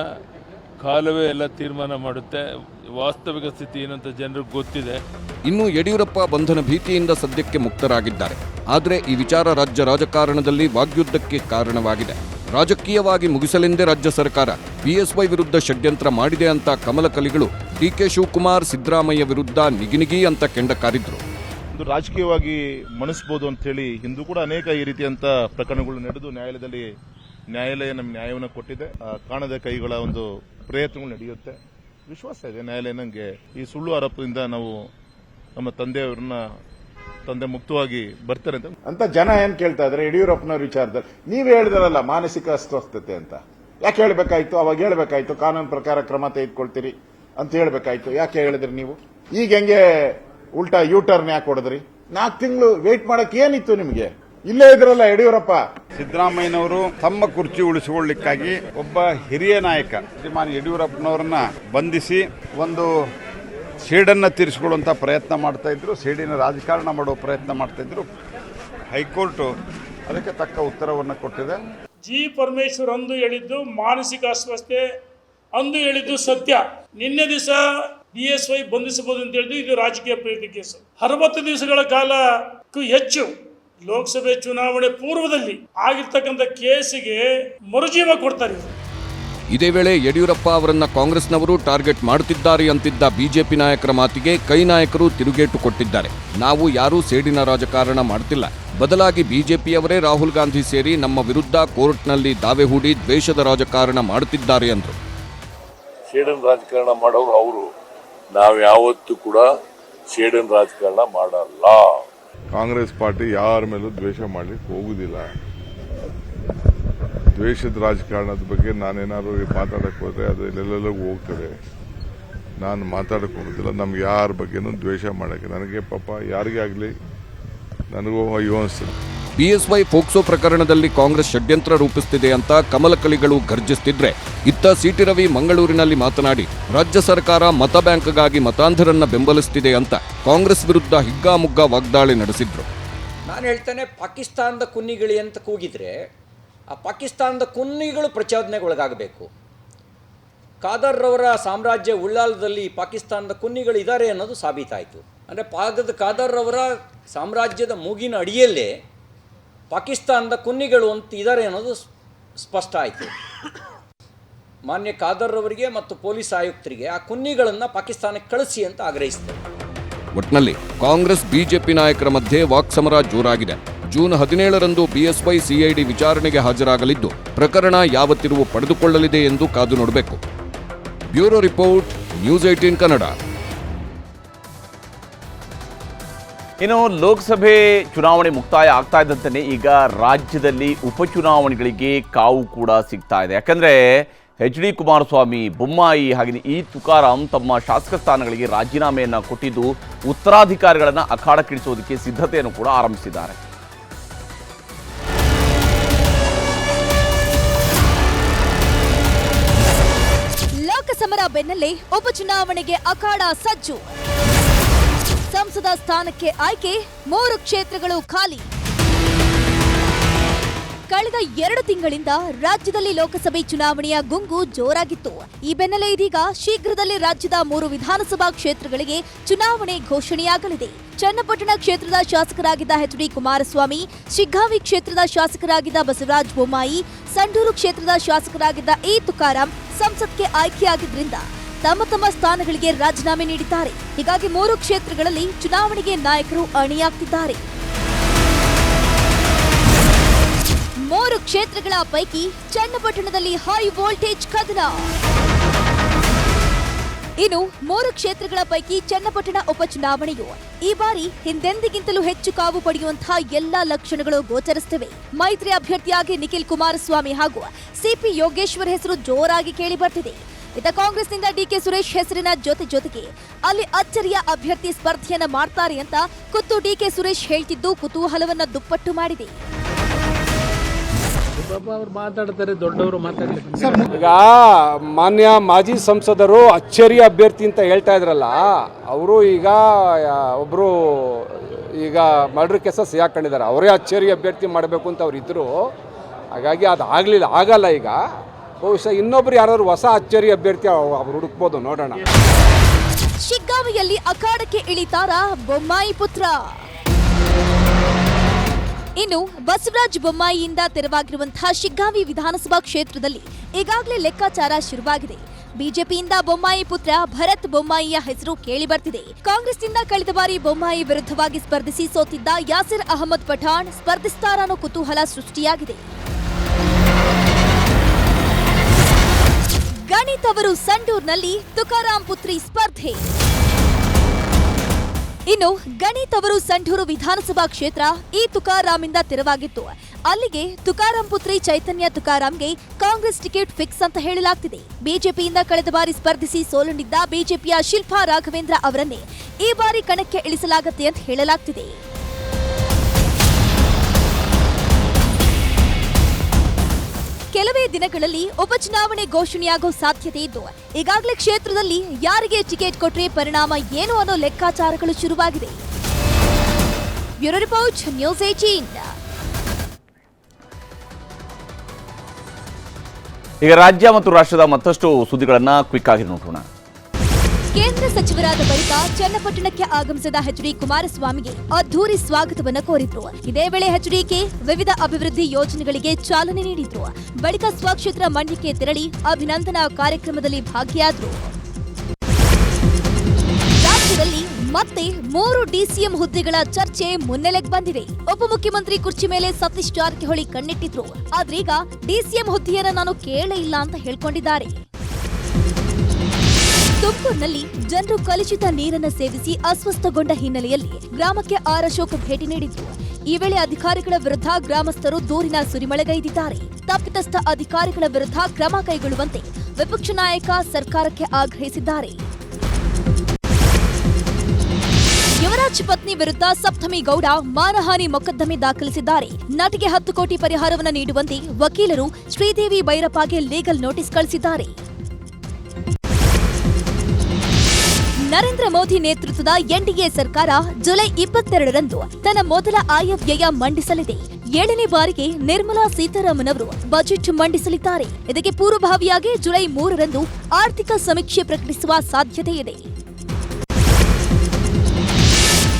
ಕಾಲವೇ ಎಲ್ಲ ತೀರ್ಮಾನ ಮಾಡುತ್ತೆ. ವಾಸ್ತವಿಕ ಸ್ಥಿತಿ ಏನಂತ ಜನರಿಗೆ ಗೊತ್ತಿದೆ. ಇನ್ನು ಯಡಿಯೂರಪ್ಪ ಬಂಧನ ಭೀತಿಯಿಂದ ಸದ್ಯಕ್ಕೆ ಮುಕ್ತರಾಗಿದ್ದಾರೆ. ಆದರೆ ಈ ವಿಚಾರ ರಾಜ್ಯ ರಾಜಕಾರಣದಲ್ಲಿ ವಾಗ್ಯುದ್ಧಕ್ಕೆ ಕಾರಣವಾಗಿದೆ. ರಾಜಕೀಯವಾಗಿ ಮುಗಿಸಲೆಂದೇ ರಾಜ್ಯ ಸರ್ಕಾರ ಬಿಎಸ್ವೈ ವಿರುದ್ಧ ಷಡ್ಯಂತ್ರ ಮಾಡಿದೆ ಅಂತ ಕಮಲ ಕಲಿಗಳು ಡಿಕೆ ಶಿವಕುಮಾರ್ ಸಿದ್ದರಾಮಯ್ಯ ವಿರುದ್ಧ ನಿಗಿನಿಗಿ ಅಂತ ಕೆಂಡ ಕಾರಿದ್ರು. ರಾಜಕೀಯವಾಗಿ ಮಣಿಸಬಹುದು ಅಂತ ಹೇಳಿ ಹಿಂದೂ ಕೂಡ ಅನೇಕ ಈ ರೀತಿಯಂತ ಪ್ರಕರಣಗಳು ನಡೆದು ನ್ಯಾಯಾಲಯ ನಮ್ಗೆ ನ್ಯಾಯವನ್ನು ಕೊಟ್ಟಿದೆ. ಕಾಣದ ಕೈಗಳ ಒಂದು ಪ್ರಯತ್ನಗಳು ನಡೆಯುತ್ತೆ. ವಿಶ್ವಾಸ ಇದೆ ನ್ಯಾಯಾಲಯ ನಂಗೆ ಈ ಸುಳ್ಳು ಆರೋಪದಿಂದ ನಾವು ನಮ್ಮ ತಂದೆ ಮುಕ್ತವಾಗಿ ಬರ್ತಾರೆ ಅಂತ ಜನ ಏನ್ ಕೇಳ್ತಾ ಇದಾರೆ ಯಡಿಯೂರಪ್ಪನವ್ರ ವಿಚಾರದಲ್ಲಿ. ನೀವೇ ಹೇಳಿದ್ರಲ್ಲ ಮಾನಸಿಕ ಅಸ್ವಸ್ಥತೆ ಅಂತ. ಯಾಕೆ ಹೇಳ್ಬೇಕಾಯ್ತು? ಅವಾಗ ಹೇಳ್ಬೇಕಾಯ್ತು ಕಾನೂನು ಪ್ರಕಾರ ಕ್ರಮ ತೆಗೆದುಕೊಳ್ತೀರಿ ಅಂತ ಹೇಳ್ಬೇಕಾಯ್ತು. ಯಾಕೆ ಹೇಳಿದ್ರಿ ನೀವು? ಈಗ ಹೆಂಗೆ ಉಲ್ಟಾ ಯೂ-ಟರ್ನ್ ಯಾಕೆ ಹೊಡೆದ್ರಿ? 4 ತಿಂಗಳು ವೇಟ್ ಮಾಡಕ್ ಏನಿತ್ತು ನಿಮ್ಗೆ? ಇಲ್ಲೇ ಇದ್ರಲ್ಲ ಯಡಿಯೂರಪ್ಪ. ಸಿದ್ದರಾಮಯ್ಯನವರು ತಮ್ಮ ಕುರ್ಚಿ ಉಳಿಸಿಕೊಳ್ಳಿಕ್ಕಾಗಿ ಒಬ್ಬ ಹಿರಿಯ ನಾಯಕ ಶ್ರೀಮಾನ್ ಯಡಿಯೂರಪ್ಪನವರನ್ನ ಬಂಧಿಸಿ ಒಂದು ಸೇಡನ್ನ ತೀರಿಸಿಕೊಳ್ಳುವಂತ ಪ್ರಯತ್ನ ಮಾಡ್ತಾ ಇದ್ರು. ಸೇಡಿನ ರಾಜಕಾರಣ ಮಾಡೋ ಪ್ರಯತ್ನ ಮಾಡ್ತಾ ಇದ್ರು. ಹೈಕೋರ್ಟ್ ಅದಕ್ಕೆ ತಕ್ಕ ಉತ್ತರವನ್ನು ಕೊಟ್ಟಿದೆ. ಜಿ ಪರಮೇಶ್ವರ್ ಅಂದು ಹೇಳಿದ್ದು ಮಾನಸಿಕ ಅಸ್ವಸ್ಥತೆ, ಅಂದು ಹೇಳಿದ್ದು ಸತ್ಯ. ನಿನ್ನೆ ದಿವಸ ಬಿಎಸ್ವೈ ಬಂಧಿಸಬಹುದು ಅಂತ ಹೇಳಿದ್ದು ಇದು ರಾಜಕೀಯ ಪ್ರೇರಿತ ಕೇಸು. 60 ದಿವಸಗಳ ಕಾಲಕ್ಕೂ ಹೆಚ್ಚು ಲೋಕಸಭೆ ಚುನಾವಣೆ ಪೂರ್ವದಲ್ಲಿ ಆಗಿರ್ತಕ್ಕಂಥ ಕೇಸಿಗೆ ಮರುಜೀವ ಕೊಡ್ತಾರೆ. ಇದೇ ವೇಳೆ ಯಡಿಯೂರಪ್ಪ ಅವರನ್ನ ಕಾಂಗ್ರೆಸ್ನವರು ಟಾರ್ಗೆಟ್ ಮಾಡುತ್ತಿದ್ದಾರೆ ಅಂತಿದ್ದ ಬಿಜೆಪಿ ನಾಯಕರ ಮಾತಿಗೆ ಕೈ ನಾಯಕರು ತಿರುಗೇಟು ಕೊಟ್ಟಿದ್ದಾರೆ. ನಾವು ಯಾರೂ ಸೇಡಿನ ರಾಜಕಾರಣ ಮಾಡ್ತಿಲ್ಲ, ಬದಲಾಗಿ ಬಿಜೆಪಿಯವರೇ ರಾಹುಲ್ ಗಾಂಧಿ ಸೇರಿ ನಮ್ಮ ವಿರುದ್ಧ ಕೋರ್ಟ್ನಲ್ಲಿ ದಾವೆ ಹೂಡಿ ದ್ವೇಷದ ರಾಜಕಾರಣ ಮಾಡುತ್ತಿದ್ದಾರೆ ಎಂದರು. ಸೇಡಿನ ರಾಜಕಾರಣ ಮಾಡೋರು ಅವರು, ನಾವು ಯಾವತ್ತೂ ಕೂಡ ಸೇಡಿನ ರಾಜಕಾರಣ ಮಾಡಲ್ಲ. ಕಾಂಗ್ರೆಸ್ ಪಾರ್ಟಿ ಯಾರ ಮೇಲೂ ದ್ವೇಷ ಮಾಡ್ಲಿಕ್ಕೆ ಹೋಗುದಿಲ್ಲ. ದ್ವೇಷದ ರಾಜಕಾರಣದ ಬಗ್ಗೆ ನಾನೇನಾದ್ರು ಮಾತಾಡಕ್ಕೆ ಹೋದ್ರೆ ಅದು ಎಲ್ಲೆಲ್ಲೂ ಹೋಗ್ತದೆ. ನಾನು ಮಾತಾಡಕ್ಕೆ ಹೋಗೋದಿಲ್ಲ. ನಮ್ಗೆ ಯಾರ ಬಗ್ಗೆನೂ ದ್ವೇಷ ಮಾಡಕ್ಕೆ ನನಗೆ ಪಾಪ ಯಾರಿಗೇ ಆಗಲಿ ನನಗೂ ಅಯ್ಯೋ ಅನಿಸ್ತದೆ. ಬಿಎಸ್ವೈ ಪೋಕ್ಸೋ ಪ್ರಕರಣದಲ್ಲಿ ಕಾಂಗ್ರೆಸ್ ಷಡ್ಯಂತ್ರ ರೂಪಿಸುತ್ತಿದೆ ಅಂತ ಕಮಲ ಕಲಿಗಳು ಗರ್ಜಿಸುತ್ತಿದ್ರೆ, ಇತ್ತ ಸಿಟಿ ರವಿ ಮಂಗಳೂರಿನಲ್ಲಿ ಮಾತನಾಡಿ ರಾಜ್ಯ ಸರ್ಕಾರ ಮತ ಬ್ಯಾಂಕ್ಗಾಗಿ ಮತಾಂಧರನ್ನ ಬೆಂಬಲಿಸುತ್ತಿದೆ ಅಂತ ಕಾಂಗ್ರೆಸ್ ವಿರುದ್ಧ ಹಿಗ್ಗಾಮುಗ್ಗಾ ವಾಗ್ದಾಳಿ ನಡೆಸಿದ್ರು. ನಾನು ಹೇಳ್ತೇನೆ, ಪಾಕಿಸ್ತಾನದ ಕುನ್ನಿಗಳಿ ಅಂತ ಕೂಗಿದ್ರೆ ಆ ಪಾಕಿಸ್ತಾನದ ಕುನ್ನಿಗಳು ಪ್ರಚೋದನೆಗೊಳಗಾಗಬೇಕು. ಖಾದರ್ರವರ ಸಾಮ್ರಾಜ್ಯ ಉಳ್ಳಾಲದಲ್ಲಿ ಪಾಕಿಸ್ತಾನದ ಕುನ್ನಿಗಳು ಇದ್ದಾರೆ ಅನ್ನೋದು ಸಾಬೀತಾಯಿತು. ಅಂದರೆ ಖಾದರ್ರವರ ಸಾಮ್ರಾಜ್ಯದ ಮೂಗಿನ ಅಡಿಯಲ್ಲೇ ಪಾಕಿಸ್ತಾನದ ಕುನ್ನಿಗಳು ಅಂತ ಇದ್ದಾರೆ ಅನ್ನೋದು ಸ್ಪಷ್ಟ ಆಯಿತು. ಮಾನ್ಯ ಖಾದರ್ರವರಿಗೆ ಮತ್ತು ಪೊಲೀಸ್ ಆಯುಕ್ತರಿಗೆ ಆ ಕುನ್ನಿಗಳನ್ನು ಪಾಕಿಸ್ತಾನಕ್ಕೆ ಕಳಿಸಿ ಅಂತ ಆಗ್ರಹಿಸಿದರು. ಒಟ್ನಲ್ಲಿ ಕಾಂಗ್ರೆಸ್ ಬಿಜೆಪಿ ನಾಯಕರ ಮಧ್ಯೆ ವಾಕ್ಸಮರ ಜೋರಾಗಿದೆ. ಜೂನ್ 17ರಂದು ಬಿಎಸ್ವೈ ಸಿಐಡಿ ವಿಚಾರಣೆಗೆ ಹಾಜರಾಗಲಿದ್ದು, ಪ್ರಕರಣ ಯಾವ ತಿರುವು ಪಡೆದುಕೊಳ್ಳಲಿದೆ ಎಂದು ಕಾದು ನೋಡಬೇಕು. Bureau report, news 18 Kannada. ಇನ್ನು ಲೋಕಸಭೆ ಚುನಾವಣೆ ಮುಕ್ತಾಯ ಆಗ್ತಾ ಇದ್ದಂತೆ ಈಗ ರಾಜ್ಯದಲ್ಲಿ ಉಪಚುನಾವಣೆಗಳಿಗೆ ಕಾವು ಕೂಡ ಸಿಗ್ತಾ ಇದೆ. ಯಾಕಂದ್ರೆ HD ಕುಮಾರಸ್ವಾಮಿ, ಬೊಮ್ಮಾಯಿ ಹಾಗೆ ಈ ತುಕಾರಾಂ ತಮ್ಮ ಶಾಸಕ ಸ್ಥಾನಗಳಿಗೆ ರಾಜೀನಾಮೆಯನ್ನು ಕೊಟ್ಟಿದ್ದು ಉತ್ತರಾಧಿಕಾರಿಗಳನ್ನು ಅಖಾಡಕ್ಕಿಳಿಸೋದಕ್ಕೆ ಸಿದ್ಧತೆಯನ್ನು ಕೂಡ ಆರಂಭಿಸಿದ್ದಾರೆ. ಲೋಕಸಮರ ಬೆನ್ನಲ್ಲೇ ಉಪಚುನಾವಣೆಗೆ ಅಖಾಡ ಸಜ್ಜು. ಸಂಸದ ಸ್ಥಾನಕ್ಕೆ ಆಯ್ಕೆ, 3 ಕ್ಷೇತ್ರಗಳು ಖಾಲಿ. ಕಳೆದ 2 ತಿಂಗಳಿಂದ ರಾಜ್ಯದಲ್ಲಿ ಲೋಕಸಭೆ ಚುನಾವಣೆಯ ಗುಂಗು ಜೋರಾಗಿತ್ತು. ಈ ಬೆನ್ನಲ್ಲೇ ಇದೀಗ ಶೀಘ್ರದಲ್ಲೇ ರಾಜ್ಯದ 3 ವಿಧಾನಸಭಾ ಕ್ಷೇತ್ರಗಳಿಗೆ ಚುನಾವಣೆ ಘೋಷಣೆಯಾಗಲಿದೆ. ಚನ್ನಪಟ್ಟಣ ಕ್ಷೇತ್ರದ ಶಾಸಕರಾಗಿದ್ದ ಎಚ್.ಡಿ. ಕುಮಾರಸ್ವಾಮಿ, ಶಿಗ್ಗಾವಿ ಕ್ಷೇತ್ರದ ಶಾಸಕರಾಗಿದ್ದ ಬಸವರಾಜ ಬೊಮ್ಮಾಯಿ, ಸಂಡೂರು ಕ್ಷೇತ್ರದ ಶಾಸಕರಾಗಿದ್ದ ಎ. ತುಕಾರಾಂ ಸಂಸತ್ಗೆ ಆಯ್ಕೆಯಾಗಿದ್ದರಿಂದ ತಮ್ಮ ತಮ್ಮ ಸ್ಥಾನಗಳಿಗೆ ರಾಜೀನಾಮೆ ನೀಡಿದ್ದಾರೆ. ಹೀಗಾಗಿ 3 ಕ್ಷೇತ್ರಗಳಲ್ಲಿ ಚುನಾವಣೆಗೆ ನಾಯಕರು ಅಣಿಯಾಗ್ತಿದ್ದಾರೆ. 3 ಕ್ಷೇತ್ರಗಳ ಪೈಕಿ ಚನ್ನಪಟ್ಟಣದಲ್ಲಿ ಹೈ ವೋಲ್ಟೇಜ್ ಕದನ. ಇನ್ನು 3 ಕ್ಷೇತ್ರಗಳ ಪೈಕಿ ಚನ್ನಪಟ್ಟಣ ಉಪಚುನಾವಣೆಯು ಈ ಬಾರಿ ಹಿಂದೆಂದಿಗಿಂತಲೂ ಹೆಚ್ಚು ಕಾವು ಪಡೆಯುವಂತಹ ಎಲ್ಲಾ ಲಕ್ಷಣಗಳು ಗೋಚರಿಸುತ್ತಿವೆ. ಮೈತ್ರಿ ಅಭ್ಯರ್ಥಿಯಾಗಿ ನಿಖಿಲ್ ಕುಮಾರಸ್ವಾಮಿ ಹಾಗೂ ಸಿಪಿ ಯೋಗೇಶ್ವರ್ ಹೆಸರು ಜೋರಾಗಿ ಕೇಳಿ ಬರ್ತಿದೆ. ಇತ್ತ ಕಾಂಗ್ರೆಸ್ನಿಂದ ಡಿಕೆ ಸುರೇಶ್ ಹೆಸರಿನ ಜೊತೆಗೆ ಅಲ್ಲಿ ಅಚ್ಚರಿಯ ಅಭ್ಯರ್ಥಿ ಸ್ಪರ್ಧೆಯನ್ನ ಮಾಡ್ತಾರೆ ಅಂತ ಖುದ್ದು ಡಿಕೆ ಸುರೇಶ್ ಹೇಳ್ತಿದ್ದು ಕುತೂಹಲವನ್ನ ದುಪ್ಪಟ್ಟು ಮಾಡಿದೆ. ಮಾತಾಡ್ತಾರೆ, ದೊಡ್ಡವರು ಮಾತಾಡ್ತಾರೆ. ಈಗ ಮಾನ್ಯ ಮಾಜಿ ಸಂಸದರು ಅಚ್ಚರಿಯ ಅಭ್ಯರ್ಥಿ ಅಂತ ಹೇಳ್ತಾ ಇದ್ರಲ್ಲ, ಅವರು ಈಗ ಒಬ್ರು ಈಗ ಮರ್ಡರ್ ಕೇಸ ಸಿಗಾಕೊಂಡಿದ್ದಾರೆ. ಅವರೇ ಅಚ್ಚರಿಯ ಅಭ್ಯರ್ಥಿ ಮಾಡಬೇಕು ಅಂತ ಅವ್ರು ಇದ್ರು. ಹಾಗಾಗಿ ಅದು ಆಗಲ್ಲ. ಈಗ ಬಹುಶಃ ಇನ್ನೊಬ್ರು ಯಾರಾದ್ರು ಹೊಸ ಅಚ್ಚರಿ ಅಭ್ಯರ್ಥಿ ಅವ್ರು ಹುಡುಕ್ಬೋದು, ನೋಡೋಣ. ಶಿಗ್ಗಾವಿಯಲ್ಲಿ ಅಖಾಡಕ್ಕೆ ಇಳಿತಾರ ಬೊಮ್ಮಾಯಿ ಪುತ್ರ. ಇನ್ನು ಬಸವರಾಜ ಬೊಮ್ಮಾಯಿಯಿಂದ ತೆರವಾಗಿರುವಂತಹ ಶಿಗ್ಗಾವಿ ವಿಧಾನಸಭಾ ಕ್ಷೇತ್ರದಲ್ಲಿ ಈಗಾಗಲೇ ಲೆಕ್ಕಾಚಾರ ಶುರುವಾಗಿದೆ. ಬಿಜೆಪಿಯಿಂದ ಬೊಮ್ಮಾಯಿ ಪುತ್ರ ಭರತ್ ಬೊಮ್ಮಾಯಿಯ ಹೆಸರು ಕೇಳಿ ಬರ್ತಿದೆ. ಕಾಂಗ್ರೆಸ್ನಿಂದ ಕಳೆದ ಬಾರಿ ಬೊಮ್ಮಾಯಿ ವಿರುದ್ಧವಾಗಿ ಸ್ಪರ್ಧಿಸಿ ಸೋತಿದ್ದ ಯಾಸಿರ್ ಅಹಮದ್ ಪಠಾಣ್ ಸ್ಪರ್ಧಿಸ್ತಾರ ಅನ್ನೋ ಕುತೂಹಲ ಸೃಷ್ಟಿಯಾಗಿದೆ. ಗಣಿತ್ ಅವರು ಸಂಡೂರ್ನಲ್ಲಿ ತುಕಾರಾಂ ಪುತ್ರಿ ಸ್ಪರ್ಧೆ. ಇನ್ನು ಗಣಿತ್ ಅವರು ಸಂಡೂರು ವಿಧಾನಸಭಾ ಕ್ಷೇತ್ರ ಈ ತುಕಾರಾಂನಿಂದ ತೆರವಾಗಿತ್ತು. ಅಲ್ಲಿಗೆ ತುಕಾರಾಂ ಪುತ್ರಿ ಚೈತನ್ಯ ತುಕಾರಾಂಗೆ ಕಾಂಗ್ರೆಸ್ ಟಿಕೆಟ್ ಫಿಕ್ಸ್ ಅಂತ ಹೇಳಲಾಗ್ತಿದೆ. ಬಿಜೆಪಿಯಿಂದ ಕಳೆದ ಬಾರಿ ಸ್ಪರ್ಧಿಸಿ ಸೋಲುಂಡಿದ್ದ ಬಿಜೆಪಿಯ ಶಿಲ್ಪಾ ರಾಘವೇಂದ್ರ ಅವರನ್ನೇ ಈ ಬಾರಿ ಕಣಕ್ಕೆ ಇಳಿಸಲಾಗುತ್ತೆ ಅಂತ ಹೇಳಲಾಗ್ತಿದೆ. ಕೆಲವೇ ದಿನಗಳಲ್ಲಿ ಉಪಚುನಾವಣೆ ಘೋಷಣೆಯಾಗೋ ಸಾಧ್ಯತೆ ಇದ್ದು ಈಗಾಗಲೇ ಕ್ಷೇತ್ರದಲ್ಲಿ ಯಾರಿಗೆ ಟಿಕೆಟ್ ಕೊಟ್ರೆ ಪರಿಣಾಮ ಏನು ಅನ್ನೋ ಲೆಕ್ಕಾಚಾರಗಳು ಶುರುವಾಗಿದೆ. Bureau report, news 18. ಈಗ ರಾಜ್ಯ ಮತ್ತು ರಾಷ್ಟ್ರದ ಮತ್ತಷ್ಟು ಸುದ್ದಿಗಳನ್ನ ಕ್ವಿಕ್ ಆಗಿ ನೋಡೋಣ. ಕೇಂದ್ರ ಸಚಿವರಾದ ಬಳಿಕ ಚನ್ನಪಟ್ಟಣಕ್ಕೆ ಆಗಮಿಸಿದ ಎಚ್.ಡಿ. ಕುಮಾರಸ್ವಾಮಿಗೆ ಅದ್ಧೂರಿ ಸ್ವಾಗತವನ್ನು ಕೋರಿದ್ರು. ಇದೇ ವೇಳೆ ಎಚ್ಡಿಕೆ ವಿವಿಧ ಅಭಿವೃದ್ಧಿ ಯೋಜನೆಗಳಿಗೆ ಚಾಲನೆ ನೀಡಿದ್ರು. ಬಳಿಕ ಸ್ವಕ್ಷೇತ್ರ ಮಂಡ್ಯಕ್ಕೆ ತೆರಳಿ ಅಭಿನಂದನಾ ಕಾರ್ಯಕ್ರಮದಲ್ಲಿ ಭಾಗಿಯಾದರು. ರಾಜ್ಯದಲ್ಲಿ ಮತ್ತೆ 3 ಡಿಸಿಎಂ ಹುದ್ದೆಗಳ ಚರ್ಚೆ ಮುನ್ನೆಲೆಗೆ ಬಂದಿದೆ. ಉಪಮುಖ್ಯಮಂತ್ರಿ ಕುರ್ಚಿ ಮೇಲೆ ಸತೀಶ್ ಜಾರಕಿಹೊಳಿ ಕಣ್ಣಿಟ್ಟಿದ್ರು. ಆದ್ರೀಗ ಡಿಸಿಎಂ ಹುದ್ದೆಯನ್ನ ನಾನು ಕೇಳೇ ಇಲ್ಲ ಅಂತ ಹೇಳ್ಕೊಂಡಿದ್ದಾರೆ. ತುಮಕೂರಿನಲ್ಲಿ ಜನರು ಕಲುಷಿತ ನೀರನ್ನು ಸೇವಿಸಿ ಅಸ್ವಸ್ಥಗೊಂಡ ಹಿನ್ನೆಲೆಯಲ್ಲಿ ಗ್ರಾಮಕ್ಕೆ ಆರ್ ಅಶೋಕ್ ಭೇಟಿ ನೀಡಿದ್ರು. ಈ ವೇಳೆ ಅಧಿಕಾರಿಗಳ ವಿರುದ್ಧ ಗ್ರಾಮಸ್ಥರು ದೂರಿನ ಸುರಿಮಳೆಗೈದಿದ್ದಾರೆ. ತಪ್ಪಿತಸ್ಥ ಅಧಿಕಾರಿಗಳ ವಿರುದ್ಧ ಕ್ರಮ ಕೈಗೊಳ್ಳುವಂತೆ ವಿಪಕ್ಷ ನಾಯಕ ಸರ್ಕಾರಕ್ಕೆ ಆಗ್ರಹಿಸಿದ್ದಾರೆ. ಯುವರಾಜ್ ಪತ್ನಿ ವಿರುದ್ಧ ಸಪ್ತಮಿ ಗೌಡ ಮಾನಹಾನಿ ಮೊಕದ್ದಮೆ ದಾಖಲಿಸಿದ್ದಾರೆ. ನಟಿಗೆ 10 ಕೋಟಿ ಪರಿಹಾರವನ್ನು ನೀಡುವಂತೆ ವಕೀಲರು ಶ್ರೀದೇವಿ ಭೈರಪ್ಪಗೆ ಲೀಗಲ್ ನೋಟಿಸ್ ಕಳಿಸಿದ್ದಾರೆ. ನರೇಂದ್ರ ಮೋದಿ ನೇತೃತ್ವದ ಎನ್ಡಿಎ ಸರ್ಕಾರ ಜುಲೈ 22ರಂದು ತನ್ನ ಮೊದಲ ಆಯವ್ಯಯ ಮಂಡಿಸಲಿದೆ. 7ನೇ ಬಾರಿಗೆ ನಿರ್ಮಲಾ ಸೀತಾರಾಮನ್ ಅವರು ಬಜೆಟ್ ಮಂಡಿಸಲಿದ್ದಾರೆ. ಇದಕ್ಕೆ ಪೂರ್ವಭಾವಿಯಾಗಿ ಜುಲೈ 3ರಂದು ಆರ್ಥಿಕ ಸಮೀಕ್ಷೆ ಪ್ರಕಟಿಸುವ ಸಾಧ್ಯತೆ ಇದೆ.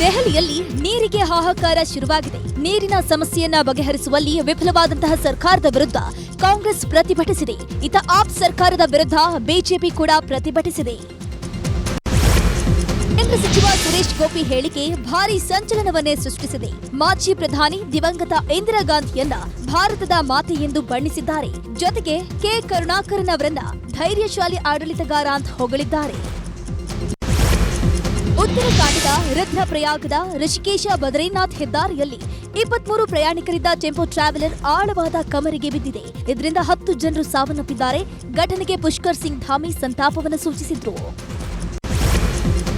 ದೆಹಲಿಯಲ್ಲಿ ನೀರಿಗೆ ಹಾಹಾಕಾರ ಶುರುವಾಗಿದೆ. ನೀರಿನ ಸಮಸ್ಯೆಯನ್ನ ಬಗೆಹರಿಸುವಲ್ಲಿ ವಿಫಲವಾದಂತಹ ಸರ್ಕಾರದ ವಿರುದ್ಧ ಕಾಂಗ್ರೆಸ್ ಪ್ರತಿಭಟಿಸಿದೆ. ಇತ್ತ ಆಪ್ ಸರ್ಕಾರದ ವಿರುದ್ಧ ಬಿಜೆಪಿ ಕೂಡ ಪ್ರತಿಭಟಿಸಿದೆ. ಕೇಂದ್ರ ಸಚಿವ ಸುರೇಶ್ ಗೋಪಿ ಹೇಳಿಕೆ ಭಾರೀ ಸಂಚಲನವನ್ನೇ ಸೃಷ್ಟಿಸಿದೆ. ಮಾಜಿ ಪ್ರಧಾನಿ ದಿವಂಗತ ಇಂದಿರಾ ಗಾಂಧಿಯನ್ನ ಭಾರತದ ಮಾತೆ ಎಂದು ಬಣ್ಣಿಸಿದ್ದಾರೆ. ಜೊತೆಗೆ ಕೆ ಕರುಣಾಕರನ್ ಅವರನ್ನ ಧೈರ್ಯಶಾಲಿ ಆಡಳಿತಗಾರ ಅಂತ ಹೊಗಳಿದ್ದಾರೆ. ಉತ್ತರಾಖಂಡದ ರುದ್ರಪ್ರಯಾಗದ ಋಷಿಕೇಶ ಬದ್ರಿನಾಥ್ ಹೆದ್ದಾರಿಯಲ್ಲಿ 23 ಪ್ರಯಾಣಿಕರಿದ್ದ ಟೆಂಪೋ ಟ್ರಾವೆಲರ್ ಆಳವಾದ ಕಮರಿಗೆ ಬಿದ್ದಿದೆ. ಇದರಿಂದ 10 ಜನರು ಸಾವನ್ನಪ್ಪಿದ್ದಾರೆ. ಘಟನೆಗೆ ಪುಷ್ಕರ್ ಸಿಂಗ್ ಧಾಮಿ ಸಂತಾಪವನ್ನು ಸೂಚಿಸಿದ್ರು.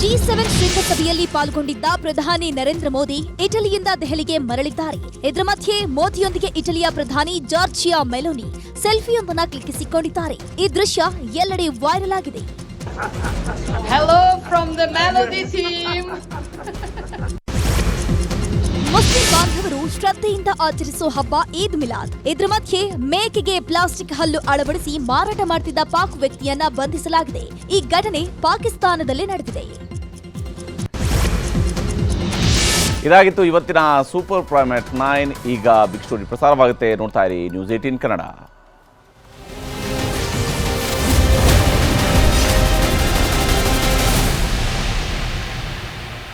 G7 ಶೃಂಗಸಭೆಯಲ್ಲಿ ಪಾಲ್ಗೊಂಡಿದ್ದ ಪ್ರಧಾನಿ ನರೇಂದ್ರ ಮೋದಿ ಇಟಲಿಯಿಂದ ದೆಹಲಿಗೆ ಮರಳಿದ್ದಾರೆ. ಇದರ ಮಧ್ಯೆ ಮೋದಿಯೊಂದಿಗೆ ಇಟಲಿಯ ಪ್ರಧಾನಿ ಜಾರ್ಜಿಯಾ ಮೆಲೋನಿ ಸೆಲ್ಫಿಯೊಂದನ್ನು ಕ್ಲಿಕ್ಕಿಸಿಕೊಂಡಿದ್ದಾರೆ. ಈ ದೃಶ್ಯ ಎಲ್ಲೆಡೆ ವೈರಲ್ ಆಗಿದೆ. Hello from the Melody team. Muslim ಬಾಂಧವರು ಶ್ರದ್ಧೆಯಿಂದ ಆಚರಿಸುವ ಹಬ್ಬ ಈದ್ ಮಿಲಾದ್. ಇದ್ರ ಮಧ್ಯೆ ಮೇಕೆಗೆ ಪ್ಲಾಸ್ಟಿಕ್ ಹಲ್ಲು ಅಳವಡಿಸಿ ಮಾರಾಟ ಮಾಡುತ್ತಿದ್ದ ಪಾಕ್ ವ್ಯಕ್ತಿಯನ್ನ ಬಂಧಿಸಲಾಗಿದೆ. ಈ ಘಟನೆ ಪಾಕಿಸ್ತಾನದಲ್ಲಿ ನಡೆದಿದೆ. ಇದಾಗಿತ್ತು ಇವತ್ತಿನ ಸೂಪರ್ ಪ್ರೈಮ್ ಅಟ್ 9. ಈಗ ಬಿಗ್ ಸ್ಟೋರಿ ಪ್ರಸಾರವಾಗುತ್ತೆ. ನೋಡ್ತಾ ಇರಿ ನ್ಯೂಸ್ 18 ಕನ್ನಡ.